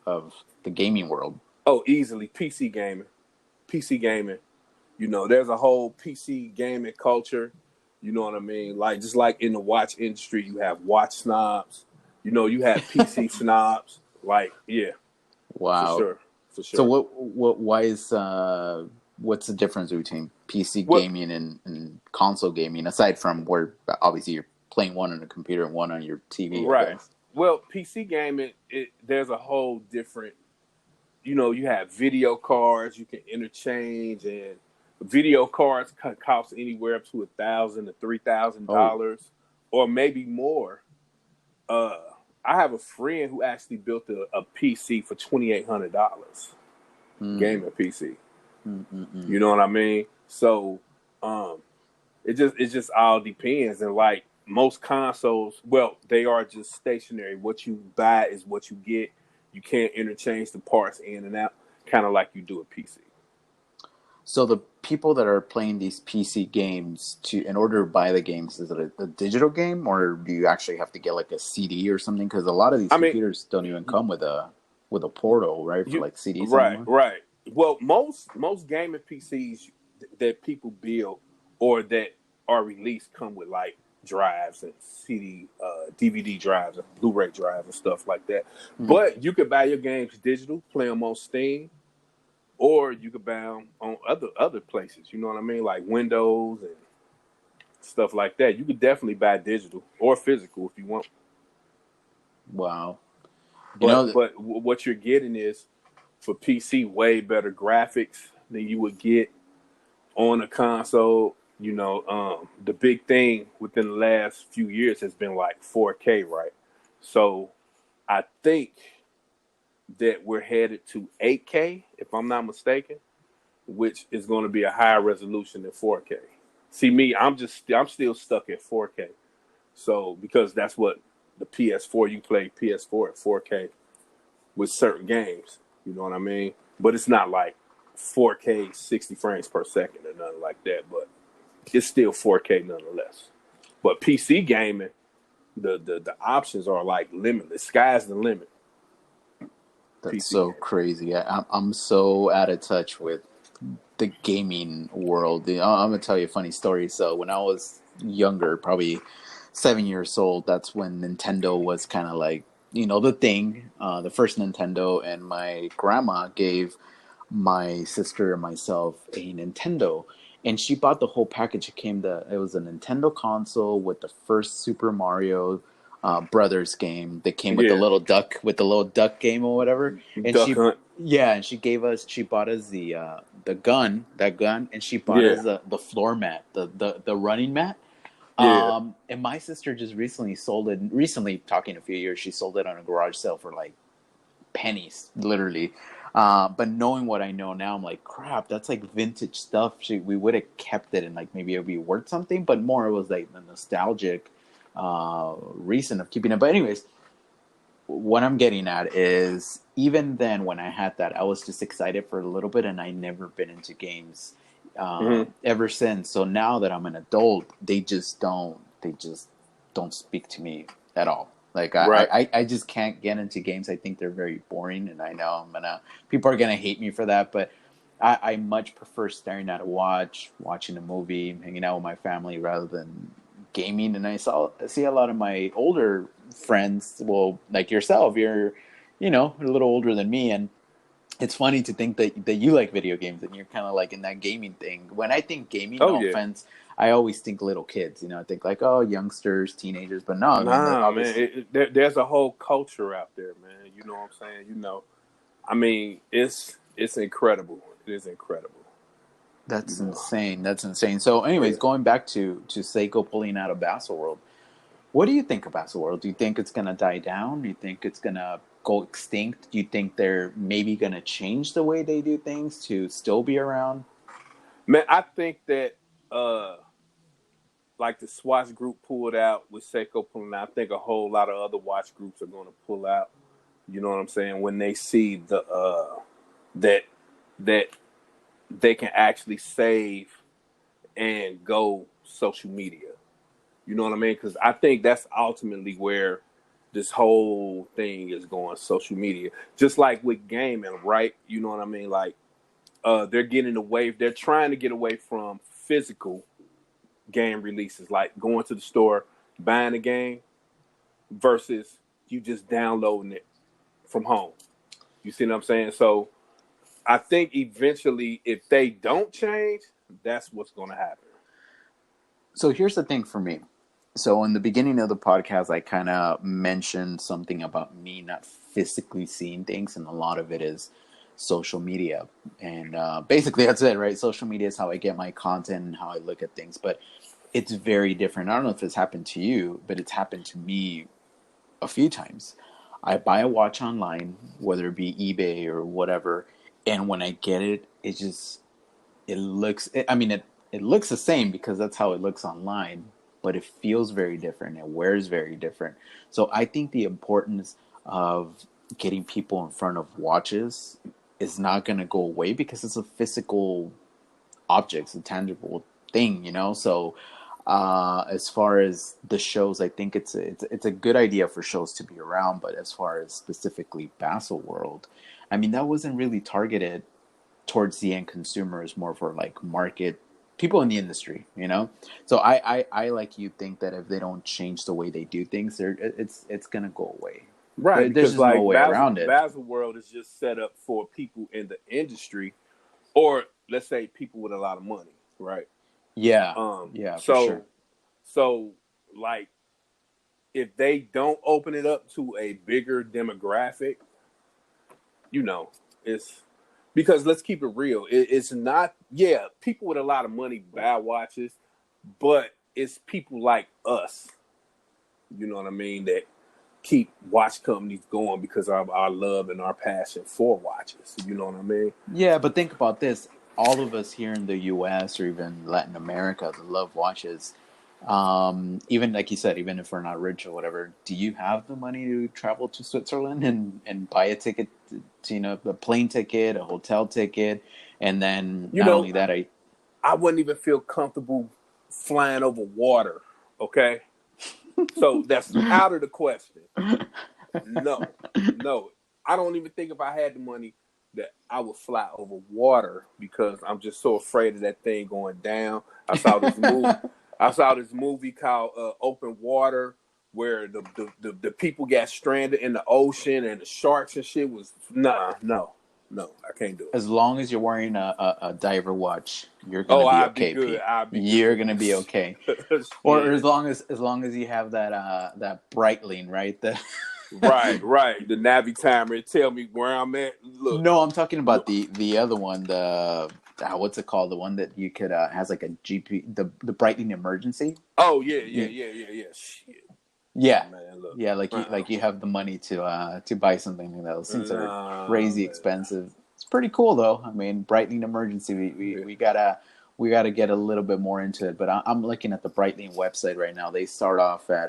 of the gaming world? Oh, easily PC gaming. PC gaming. There's a whole PC gaming culture. You know what I mean? Like just like in the watch industry, you have watch snobs. You have PC snobs. Like, yeah, for Wow. sure, for So sure. why is what's the difference between PC What? gaming and console gaming aside from where obviously you're playing one on a computer and one on your TV, I Right. guess. Well, PC gaming, there's a whole different. You have video cards you can interchange, and video cards cost anywhere up to $1,000 to Oh. $3,000, or maybe more. Uh, I have a friend who actually built a PC for $2,800, Mm, gaming PC. mm. You know what I mean? So, um, it just all depends. And like most consoles, well, they are just stationary. What you buy is what you get. You can't interchange the parts in and out, kind of like you do a PC. So the people that are playing these PC games in order to buy the games, is it a digital game or do you actually have to get like a CD or something? Because a lot of these I mean, computers don't even come with a portal, right, for you like CDs right, anymore. right. Well, most gaming PCs that people build or that are released come with like drives and DVD drives and Blu-ray drives and stuff like that. Mm. But you could buy your games digital, play them on Steam, or you could buy them on other places. You know what I mean, like Windows and stuff like that. You could definitely buy digital or physical if you want. Wow. You But know, but what you're getting is for PC way better graphics than you would get on a console. The big thing within the last few years has been like 4K, right? So I think that we're headed to 8K, if I'm not mistaken, which is going to be a higher resolution than 4K. See me, I'm still stuck at 4K. So because that's what the PS4 you play PS4 at 4K with certain games. You know what I mean? But it's not like 4K 60 frames per second or nothing like that. But it's still 4K nonetheless. But PC gaming, the options are like limitless. Sky's the limit. that's PC so gaming. crazy. I'm so out of touch with the gaming world. I'm gonna tell you a funny story. So when I was younger, probably 7 years old, that's when Nintendo was kind of like the thing, the first Nintendo, and my grandma gave my sister and myself a Nintendo, and she bought the whole package. It was a Nintendo console with the first Super Mario Brothers game that came Yeah. with the little duck game or whatever. And Duck Hunt. she bought us the gun, and she bought Yeah. us the floor mat, the running mat. Yeah. And my sister just recently sold it. Recently, talking a few years, she sold it on a garage sale for like pennies, literally. But knowing what I know now, I'm like, crap, that's like vintage stuff. We would have kept it and like maybe it would be worth something, but more it was like the nostalgic reason of keeping it. But anyways, what I'm getting at is even then when I had that, I was just excited for a little bit, and I never been into games Mm-hmm. ever since. So now that I'm an adult, they just don't speak to me at all. Like Right. I just can't get into games. I think they're very boring, and I know people are gonna hate me for that, but I much prefer staring at a watch, watching a movie, hanging out with my family rather than gaming. And I see a lot of my older friends, well, like yourself, you're, a little older than me, and it's funny to think that you like video games and you're kind of like in that gaming thing. When I think gaming, Oh no yeah. offense, I always think little kids. I think like, oh, youngsters, teenagers, but no, I mean that Nah, man. obviously. There's a whole culture out there, man. You know what I'm saying? I mean, it's incredible. It is incredible. You That's know. insane. That's insane. So, anyways, Yeah. going back to Seiko pulling out of Baselworld, what do you think of Baselworld? Do you think it's gonna die down? Do you think it's gonna go extinct? Do you think they're maybe gonna change the way they do things to still be around? Man, I think that uh like the Swatch group pulled out with Seiko pulling out, I think a whole lot of other watch groups are gonna pull out. You know what I'm saying? When they see that that they can actually save and go social media. You know what I mean? Because I think that's ultimately where this whole thing is going, social media. Just like with gaming, right? You know what I mean? Like they're getting away, they're trying to get away from physical game releases, like going to the store, buying a game versus you just downloading it from home. You see what I'm saying? So I think eventually, if they don't change, that's what's going to happen. So here's the thing for me. So in the beginning of the podcast, I kind of mentioned something about me not physically seeing things, and a lot of it is social media. And basically, that's it, right? Social media is how I get my content and how I look at things. But it's very different. I don't know if it's happened to you, but it's happened to me a few times. I buy a watch online, whether it be eBay or whatever, and when I get it, it looks. It looks the same because that's how it looks online, but it feels very different. It wears very different. So I think the importance of getting people in front of watches is not going to go away because it's a physical object, it's a tangible thing. So as far as the shows, I think it's a good idea for shows to be around. But as far as specifically Baselworld, I mean that wasn't really targeted towards the end consumers, more for like market people in the industry. So I like you think that if they don't change the way they do things, it's gonna go away. Right, There's because just no like way around it. Basel World is just set up for people in the industry, or let's say people with a lot of money, right? Yeah, Um, yeah, for sure. so so like if they don't open it up to a bigger demographic, you know, it's because let's keep it real. It's not, yeah, people with a lot of money buy watches, but it's people like us, you know what I mean, that keep watch companies going because of our love and our passion for watches. You know what I mean? Yeah, but think about this. All of us here in the US or even Latin America that love watches, even like you said, even if we're not rich or whatever, do you have the money to travel to Switzerland and buy a ticket a plane ticket, a hotel ticket, and then You not know, only that, I wouldn't even feel comfortable flying over water. Okay, so that's out of the question. No, no. I don't even think if I had the money that I would fly over water because I'm just so afraid of that thing going down. I saw this movie. I saw this movie called Open Water where the people got stranded in the ocean and the sharks and shit was no, I can't do it. as long as you're wearing a diver watch, you're gonna Oh, be I'd be okay, good. Pete. I'd be You're good. gonna be okay. Or Shit. as long as you have that Breitling, right? The Right, right. The Navi timer tell me where I'm at. Look, No, I'm talking about look. the other one, the what's it called? The one that you could has like a GP, the Brightening Emergency. Oh yeah, yeah, Yeah, yeah, yeah, yeah. Shit, yeah, man. Look, yeah. uh, Like you have the money to buy something like that. Those things are nah, crazy man. expensive. It's pretty cool though. I mean, Brightening Emergency. Yeah. We gotta get a little bit more into it. But I'm looking at the Brightening website right now. They start off at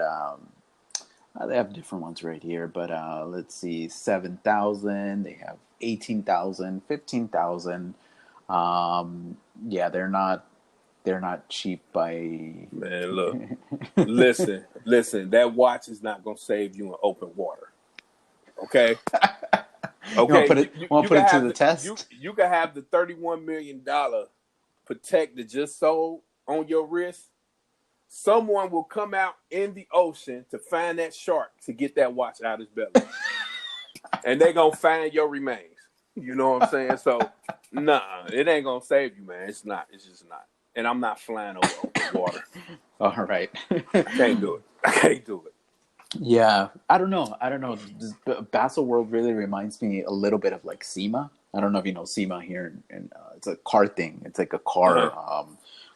they have different ones right here, but let's see, 7,000. They have 18,000, 15,000. Yeah, they're not cheap by. Man, look. Listen, Listen, that watch is not gonna save you in open water. Okay. You want to Okay. put it? Want to You put can it to have the you test? you can have the $31 million Patek that just sold on your wrist. Someone will come out in the ocean to find that shark to get that watch out his belly, and they gonna find your remains. You know what I'm saying? So, nah, it ain't gonna save you, man. It's not. It's just not. And I'm not flying over open water. All right. I can't do it. I can't do it. Yeah, I don't know. I don't know. Baselworld really reminds me a little bit of like SEMA. I don't know if you know SEMA here, and it's a car thing. It's like a Uh-huh.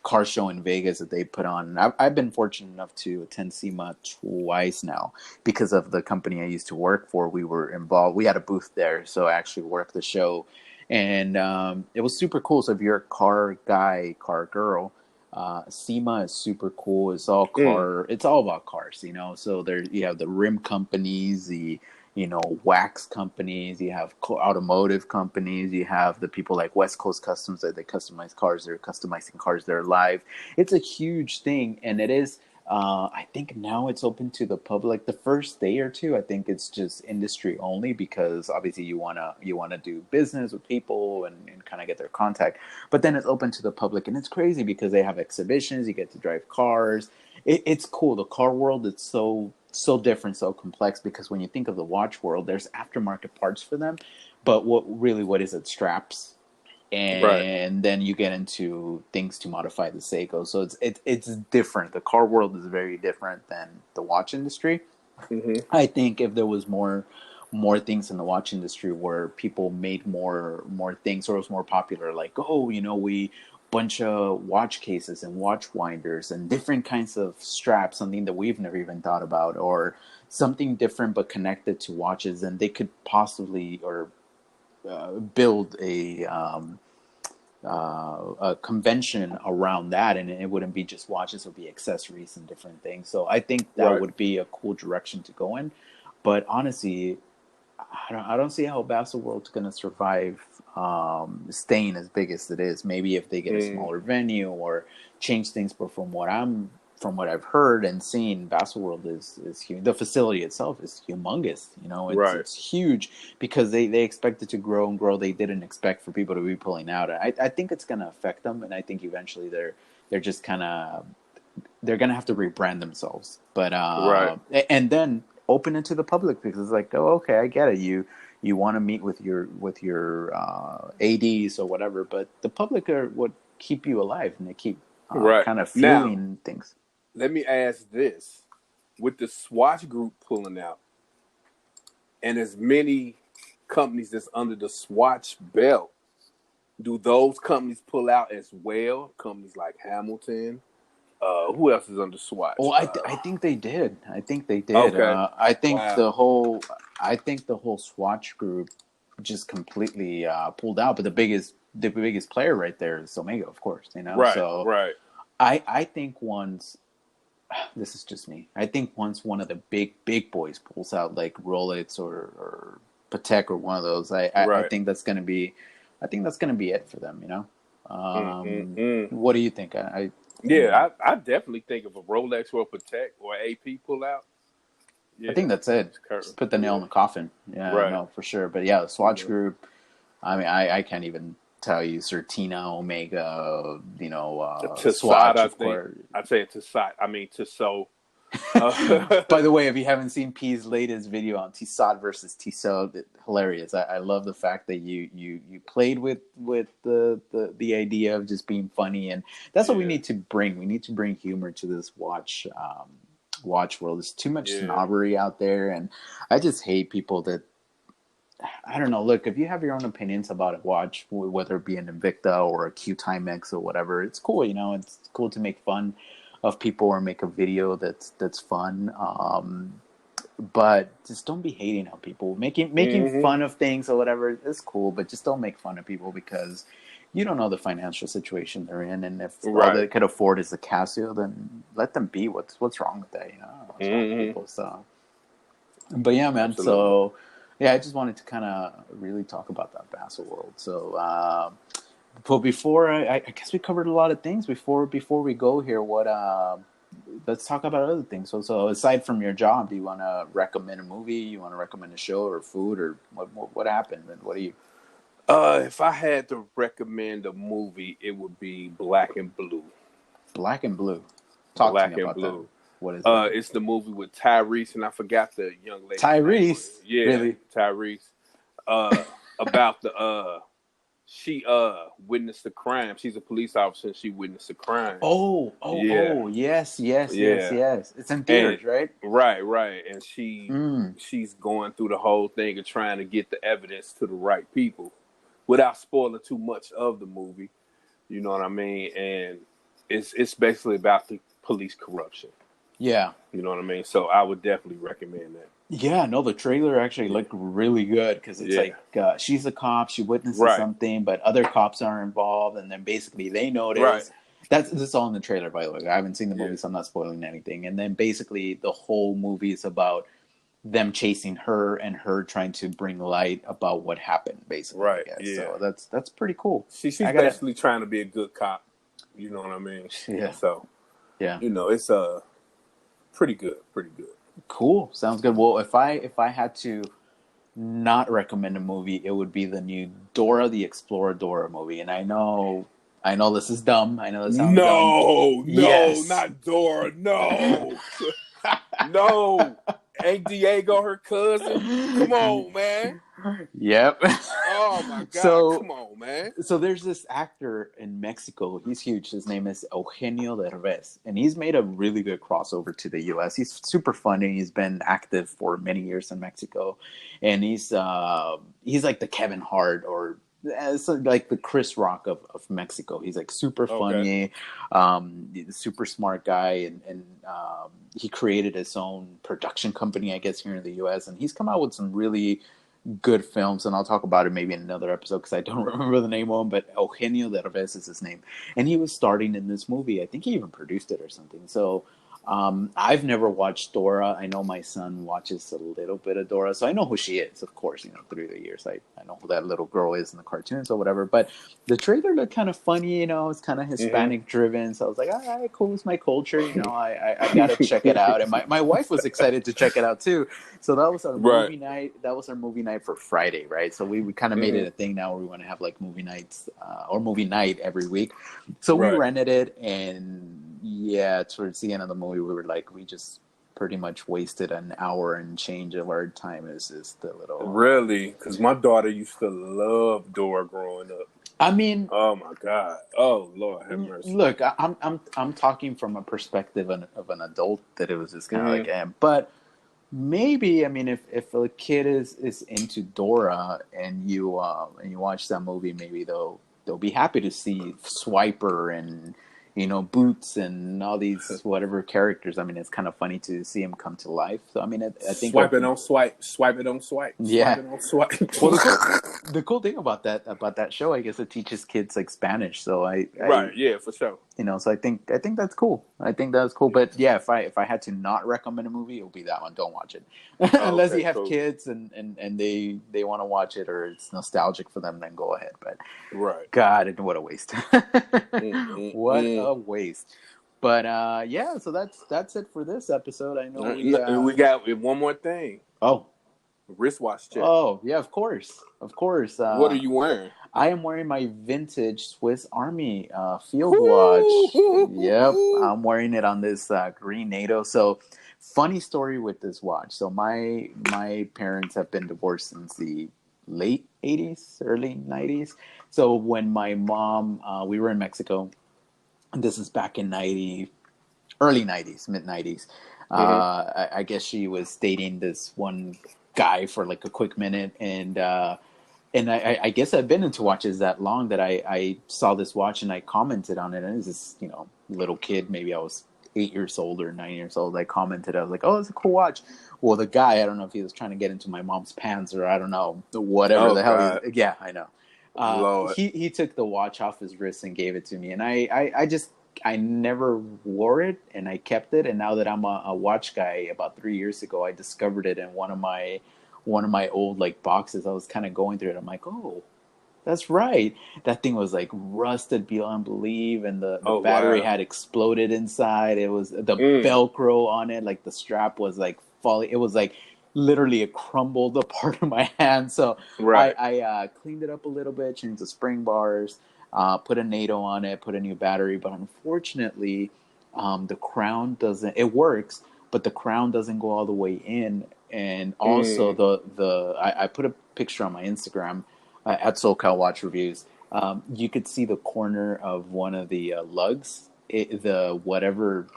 car show in Vegas that they put on. And I've been fortunate enough to attend SEMA twice now because of the company I used to work for. We were involved. We had a booth there, so I actually worked the show, and it was super cool. So if you're a car guy, car girl, SEMA is super cool. It's all Mm. car. It's all about cars, you know. So there you have the rim companies, the wax companies. You have automotive companies. You have the people like West Coast Customs that they customize cars. They're customizing cars. They're live. It's a huge thing, and it is. I think now it's open to the public. The first day or two, I think it's just industry only because obviously you wanna do business with people and kind of get their contact. But then it's open to the public, and it's crazy because they have exhibitions. You get to drive cars. It's cool. The car world is so different, so complex. Because when you think of the watch world, there's aftermarket parts for them, but what is it? Straps, Right. and then you get into things to modify the Seiko. So it's different. The car world is very different than the watch industry. Mm-hmm. I think if there was more things in the watch industry where people made more things, or it was more popular, like, oh, we bunch of watch cases and watch winders and different kinds of straps, something that we've never even thought about, or something different but connected to watches, and they could possibly or build a convention around that, and it wouldn't be just watches; it would be accessories and different things. So I think that Right. would be a cool direction to go in. But honestly, I don't see how Baselworld's going to survive staying as big as it is. Maybe if they get a Mm. smaller venue or change things, but from what I've heard and seen, Baselworld is huge. The facility itself is humongous. It's Right. it's huge because they expect it to grow and grow. They didn't expect for people to be pulling out. I think it's going to affect them, and I think eventually they're just kind of they're gonna have to rebrand themselves. But Right. and then open it to the public because it's like, oh, okay, I get it. You want to meet with your ads or whatever, but the public are what keep you alive, and they keep Right. kind of Now, fueling things. let me ask this: with the Swatch Group pulling out, and as many companies that's under the Swatch belt, do those companies pull out as well? Companies like Hamilton. Who else is under Swatch? Well, I think they did. I think they did. Okay. Wow. I think the whole Swatch group just completely pulled out. But the biggest player right there is Omega, of course. Right. So Right. I think once this is just me. I think once one of the big boys pulls out, like Rolex or Patek or one of those, I Right. think that's gonna be it for them. Mm-mm-mm. What do you think? I mean, Yeah, I definitely think if a Rolex or a Patek or AP pull out, I yeah, think that's it. it's curtain. Just put the nail in Yeah, the coffin. Yeah, right. no, for sure. But yeah, the Swatch Yeah. Group. I mean, I can't even tell you Certina, Omega, Tissot, Swatch, I of think. course. I say Tissot. I mean Tissot. By the way, if you haven't seen P's latest video on Tissot versus Tissot, hilarious. I love the fact that you played with the idea of just being funny, and that's what we Yeah, need to bring. We need to bring humor to this watch world. There's too much yeah. snobbery out there, and I just hate people that I don't know. Look, if you have your own opinions about a watch, whether it be an Invicta or a Q Timex or whatever, it's cool. It's cool to make fun of people or make a video that's fun. But just don't be hating on people. Making Hmm. fun of things or whatever is cool, but just don't make fun of people because you don't know the financial situation they're in, and if all Right. they could afford is a Casio, then let them be. What's wrong with that? What's wrong with Hmm. people? So. But yeah, man. Absolutely. So yeah, I just wanted to kind of really talk about that Bassel world. So, but before I guess we covered a lot of things. Before we go here, what? let's talk about other things. So aside from your job, do you want to recommend a movie? You want to recommend a show or food, or what happened? And what do you? If I had to recommend a movie, it would be Black and Blue. Black and Blue. Talk to me Black and about that. Blue. What is it? It's the movie with Tyrese, and I forgot the young lady's name. Tyrese. Yeah, Really? Tyrese. About the she witnessed the crime. She's a police officer and she witnessed a crime. Oh, yes. Yeah. It's in theaters, right? Right. And she's going through the whole thing and trying to get the evidence to the right people without spoiling too much of the movie. You know what I mean? And it's basically about the police corruption. Yeah. You know what I mean? So I would definitely recommend that. Yeah, no, the trailer actually looked really good because it's like she's a cop, she witnesses something, but other cops are involved, and then basically they notice. Right. This is all in the trailer, by the way. I haven't seen the movie, so I'm not spoiling anything. And then basically the whole movie is about them chasing her and her trying to bring light about what happened, basically. Right. I guess. Yeah. So that's pretty cool. She's basically trying to be a good cop. You know what I mean? Yeah. So, yeah, it's pretty good. Cool. Sounds good. Well, if I had to not recommend a movie, it would be the new Dora the Exploradora movie. And I know this is dumb. I know this sounds dumb. No, yes. Not Dora. No. No. Ain't Diego her cousin? Come on, man. Yep. Oh my God! Come on, man. So there's this actor in Mexico. He's huge. His name is Eugenio Derbez, and he's made a really good crossover to the U.S. He's super funny. He's been active for many years in Mexico, and he's like the Kevin Hart or like the Chris Rock of Mexico. He's like super funny, super smart guy, and he created his own production company, I guess, here in the U.S. And he's come out with some really good films, and I'll talk about it maybe in another episode because I don't remember the name of him, but Eugenio Derbez is his name, and he was starring in this movie. I think he even produced it or something. So I've never watched Dora. I know my son watches a little bit of Dora, so I know who she is, of course, through the years. I know who that little girl is in the cartoons or whatever, but the trailer looked kind of funny, it's kind of Hispanic driven, so I was like, all right, cool, it's my culture, I gotta check it out. And my wife was excited to check it out too, so that was our movie night. That was our movie night for Friday, right? So we kind of made it a thing now where we want to have like movie nights or movie night every week. So we rented it, and towards the end of the movie, we were like, we just pretty much wasted an hour and change of our time. Is the little really? Because my daughter used to love Dora growing up. I mean, oh my God, oh Lord have mercy. Look, I'm talking from a perspective of an adult that it was just kind of like, but maybe, I mean, if a kid is into Dora and you watch that movie, maybe they'll be happy to see Swiper and Boots and all these whatever characters. I mean, it's kind of funny to see them come to life. So I mean, I think swipe it on swipe, swipe it on swipe, yeah. Swipe it on swipe. Well, the cool thing about that show, I guess, it teaches kids like Spanish. So yeah, for sure. So I think that's cool. I think that's cool. But yeah, if I had to not recommend a movie, it would be that one. Don't watch it unless you have kids and they want to watch it or it's nostalgic for them. Then go ahead. But God, what a waste! What a waste. But so that's it for this episode. I know we got one more thing. Oh, wristwatch check. Oh yeah, of course. What are you wearing? I am wearing my vintage Swiss Army field watch. Yep, I'm wearing it on this green NATO. So, funny story with this watch. So my parents have been divorced since the late 80s, early 90s. So when my mom, we were in Mexico, and this is back in early 90s, mid 90s. I guess she was dating this one guy for like a quick minute, and I guess I've been into watches that long that I saw this watch and I commented on it, and it was this little kid, maybe I was 8 years old or 9 years old. I commented, I was like, oh, it's a cool watch. Well, the guy, I don't know if he was trying to get into my mom's pants or I don't know, whatever the hell. Yeah, I know. He took the watch off his wrist and gave it to me, and I never wore it, and I kept it. And now that I'm a watch guy, about 3 years ago, I discovered it in one of my old like boxes. I was kind of going through it. I'm like, oh, That's right. That thing was like rusted beyond belief, and the Oh battery wow. had exploded inside. It was the Mm. Velcro on it, like the strap was like falling. It was like literally it crumbled apart in my hand. So Right. I cleaned it up a little bit, changed the spring bars, put a NATO on it, put a new battery. But unfortunately, the crown doesn't. It works, but the crown doesn't go all the way in. And also Mm. I put a picture on my Instagram at SoCal Watch Reviews. You could see the corner of one of the lugs. The whatever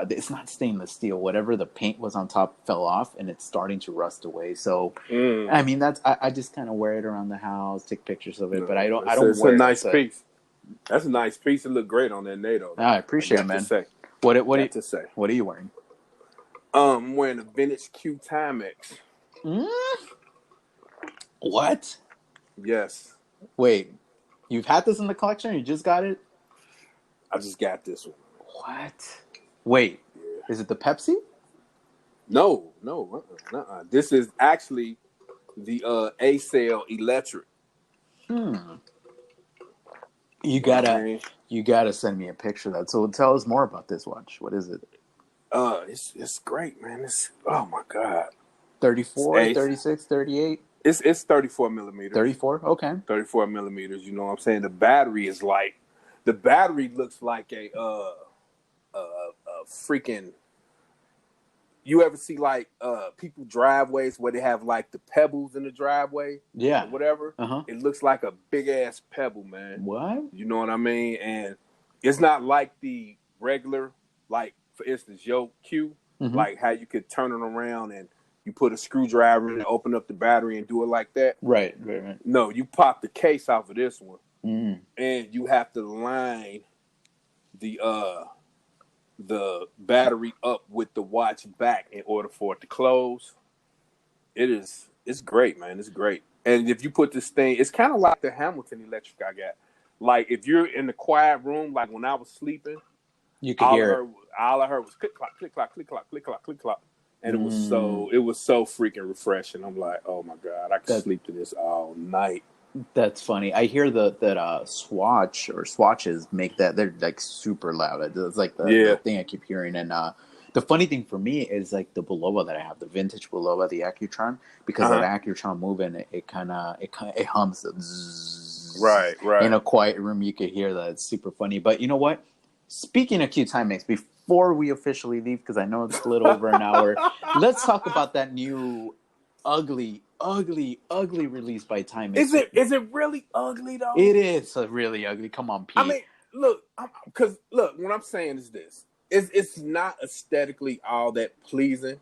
it's not stainless steel. Whatever the paint was on top fell off, and it's starting to rust away. So, Mm. I mean, I just kind of wear it around the house, take pictures of it, but No, I it's don't a wear it nice to. piece. That's a nice piece. It looked great on that NATO though. I I appreciate it, got to man. say. What Got to say. what are you wearing? I'm wearing a vintage Q Timex. Mm? What? Yes. Wait, you've had this in the collection? Or you just got it? I just got this one. What? Wait, Yeah. is it the Pepsi? No, no, uh-uh. This is actually the A-Cell Electric. Hmm. You You know what I gotta mean? you gotta send me a picture of that. So tell us more about this watch. What is it? It's great, man. It's oh my god. It's 34, A. 36, 38, It's 34 millimeters. 34? Okay. 34 millimeters. You know what I'm saying? The battery looks like a freaking. You ever see like people driveways where they have like the pebbles in the driveway or Yeah. whatever? Uh-huh. It looks like a big ass pebble, man. What? You know what I mean? And it's not like the regular, like for instance, your Q, Mm-hmm. like how you could turn it around and you put a screwdriver in and open up the battery and do it like that. Right, right, right. No, you pop the case off of this one Mm. and you have to line the battery up with the watch back in order for it to close. It's great, man. It's great. And if you put this thing, it's kind of like the Hamilton electric I got. Like if you're in the quiet room, like when I was sleeping, You could all I hear it. heard all I heard was click clock, click clock, click clock, click clock, click clock. And Mm. it was so freaking refreshing. I'm like, oh my God, I could That sleep to this all night. that's funny. I hear that Swatch or swatches make that they're like super loud. It's like the Yeah. thing I keep hearing. And the funny thing for me is like the Bulova that I have, the vintage Bulova, the Accutron, because that Uh-huh. Accutron moving, it hums zzz. Right, In right. a quiet room. You could hear that. It's super funny. But you know what? Speaking of Q Time Mix, before we officially leave, because I know it's a little over an hour, let's talk about that new ugly, ugly, ugly release by Timex. Is it really ugly though? It is a really ugly. Come on, I Pete. mean, look, because look, what I'm saying is this: it's not aesthetically all that pleasing,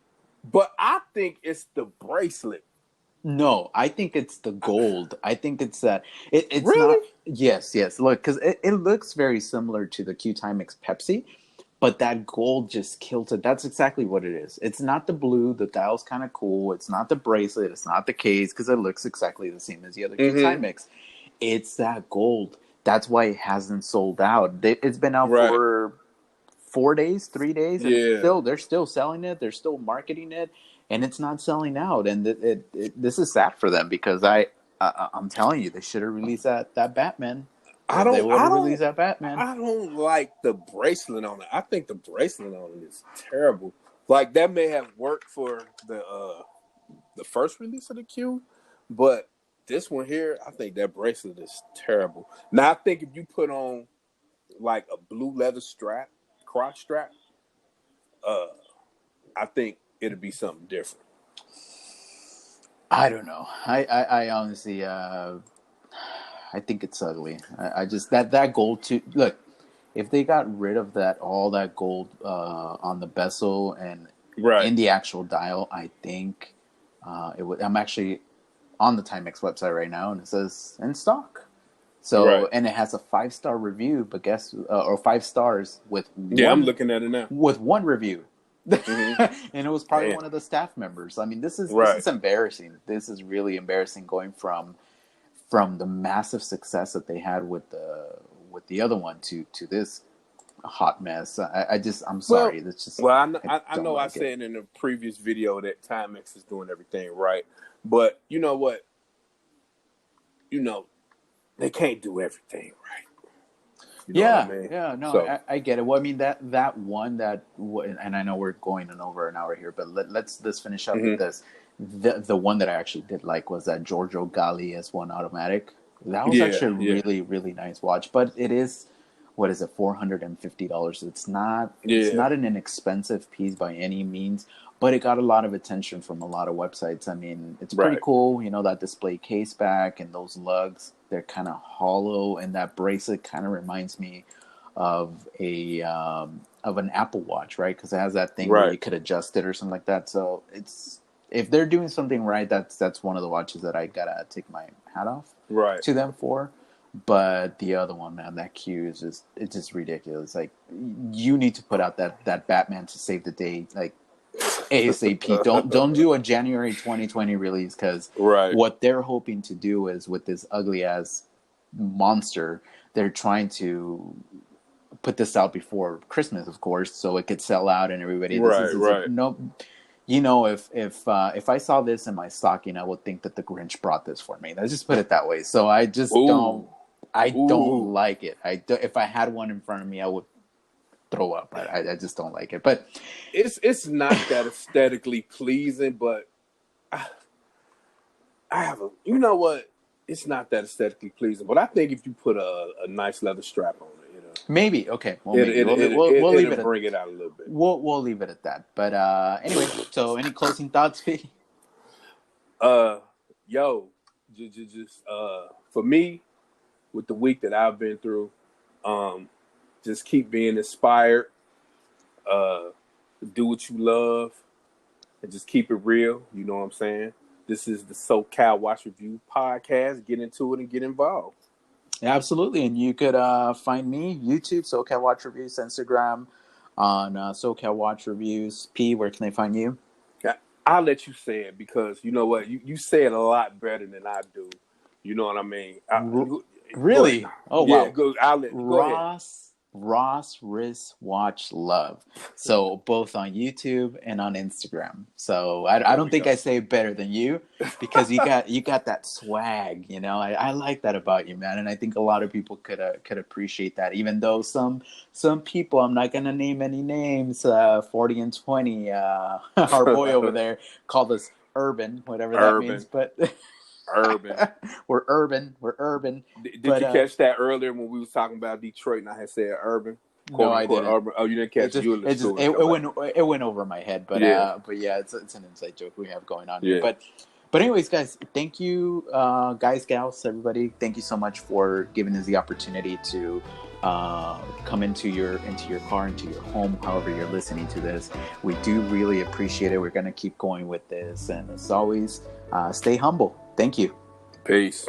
but I think it's the bracelet. No, I think it's the gold. I think it's that. It's not. Really? Yes, yes. Look, because it looks very similar to the Q Timex Pepsi, but that gold just kills it. That's exactly what it is. It's not the blue. The dial's kind of cool. It's not the bracelet. It's not the case because it looks exactly the same as the other Q Mm-hmm. Timex. It's that gold. That's why it hasn't sold out. It's been out Right. for 4 days, 3 days, and Yeah. they're still selling it. They're still marketing it, and it's not selling out. And this is sad for them because I'm telling you, they should have released that Batman. They would have released that Batman. I don't like the bracelet on it. I think the bracelet on it is terrible. Like that may have worked for the first release of the Q, but this one here, I think that bracelet is terrible. Now I think if you put on like a blue leather strap, crotch strap, uh, I think it'll be something different. I don't know. I honestly, I think it's ugly. I just that gold too. Look, if they got rid of that all that gold on the bezel and Right. in the actual dial, I think it would. I'm actually on the Timex website right now, and it says in stock. So, Right. and it has a 5-star review, but guess or 5 stars Yeah, I'm looking at it now. with one review. Mm-hmm. And it was probably Damn. one of the staff members. I mean, this Right. is embarrassing. This is really embarrassing going from the massive success that they had with the other one to this hot mess. I'm Well, sorry. That's just I I don't know I like it. said in the previous video that Timex is doing everything right, but you know what? You know, they can't do everything right. You know what I Yeah, mean? yeah, no, So, I get it. Well, I mean that one and I know we're going in over an hour here, but let's finish up with mhm. this. The one that I actually did like was that Giorgio Galli S1 automatic. That was Yeah, actually a yeah, really nice watch, but it is what is it, $450? It's yeah. not an inexpensive piece by any means, but it got a lot of attention from a lot of websites. I mean, it's pretty Right, cool, that display case back and those lugs. They're kind of hollow, and that bracelet kind of reminds me of an Apple Watch, right? Because it has that thing where right, you could adjust it or something like that. So it's if they're doing something right, that's one of the watches that I gotta take my hat off right. to them for. But the other one, man, that Q is just ridiculous. Like you need to put out that Batman to save the day, like ASAP. Don't do a January 2020 release, because Right, what they're hoping to do is with this ugly ass monster, they're trying to put this out before Christmas, of course, so it could sell out and everybody. This right, is a right. no. If I saw this in my stocking, I would think that the Grinch brought this for me. Let's just put it that way. So I just Ooh, don't. I don't ooh. like it. If I had one in front of me, I would throw up. I just don't like it. But It's not that aesthetically pleasing, but I, I have a. You know what? It's not that aesthetically pleasing, but I think if you put a nice leather strap on it, maybe okay. Well, it'll maybe it, it, we'll it, we'll leave it'll it at bring it out a little bit. we'll leave it at that. But anyway, so any closing thoughts, P? Uh, yo, just for me, with the week that I've been through, um, just keep being inspired. Uh, do what you love and just keep it real. You know what I'm saying? This is the SoCal Watch Review podcast. Get into it and get involved. Yeah, absolutely. And you could find me YouTube, SoCal Watch Reviews, Instagram on SoCal Watch Reviews. P, where can they find you? Yeah, I'll let you say it because you know what? You say it a lot better than I do. You know what I mean? R- Go ahead. really? Oh Yeah, wow. go. Go ahead. Ross Wrist Watch Love. So both on YouTube and on Instagram. So I There don't we think go. I say it better than you, because you got that swag. I like that about you, man, and I think a lot of people could appreciate that. Even though some people, I'm not gonna name any names, 40 and 20, our boy over there called us urban, whatever that means, Urban, but. urban. We're urban, Did but you catch that earlier when we was talking about Detroit and I had said urban, no, quote I unquote didn't. urban? Oh, you didn't It catch it. just You were in the it just store. Okay. it went over my head, Yeah, but yeah, it's an inside joke we have going on here. yeah. But anyways, guys, thank you, guys, gals, everybody. Thank you so much for giving us the opportunity to come into your car, into your home, however you're listening to this. We do really appreciate it. We're gonna keep going with this, and as always, stay humble. Thank you. Peace.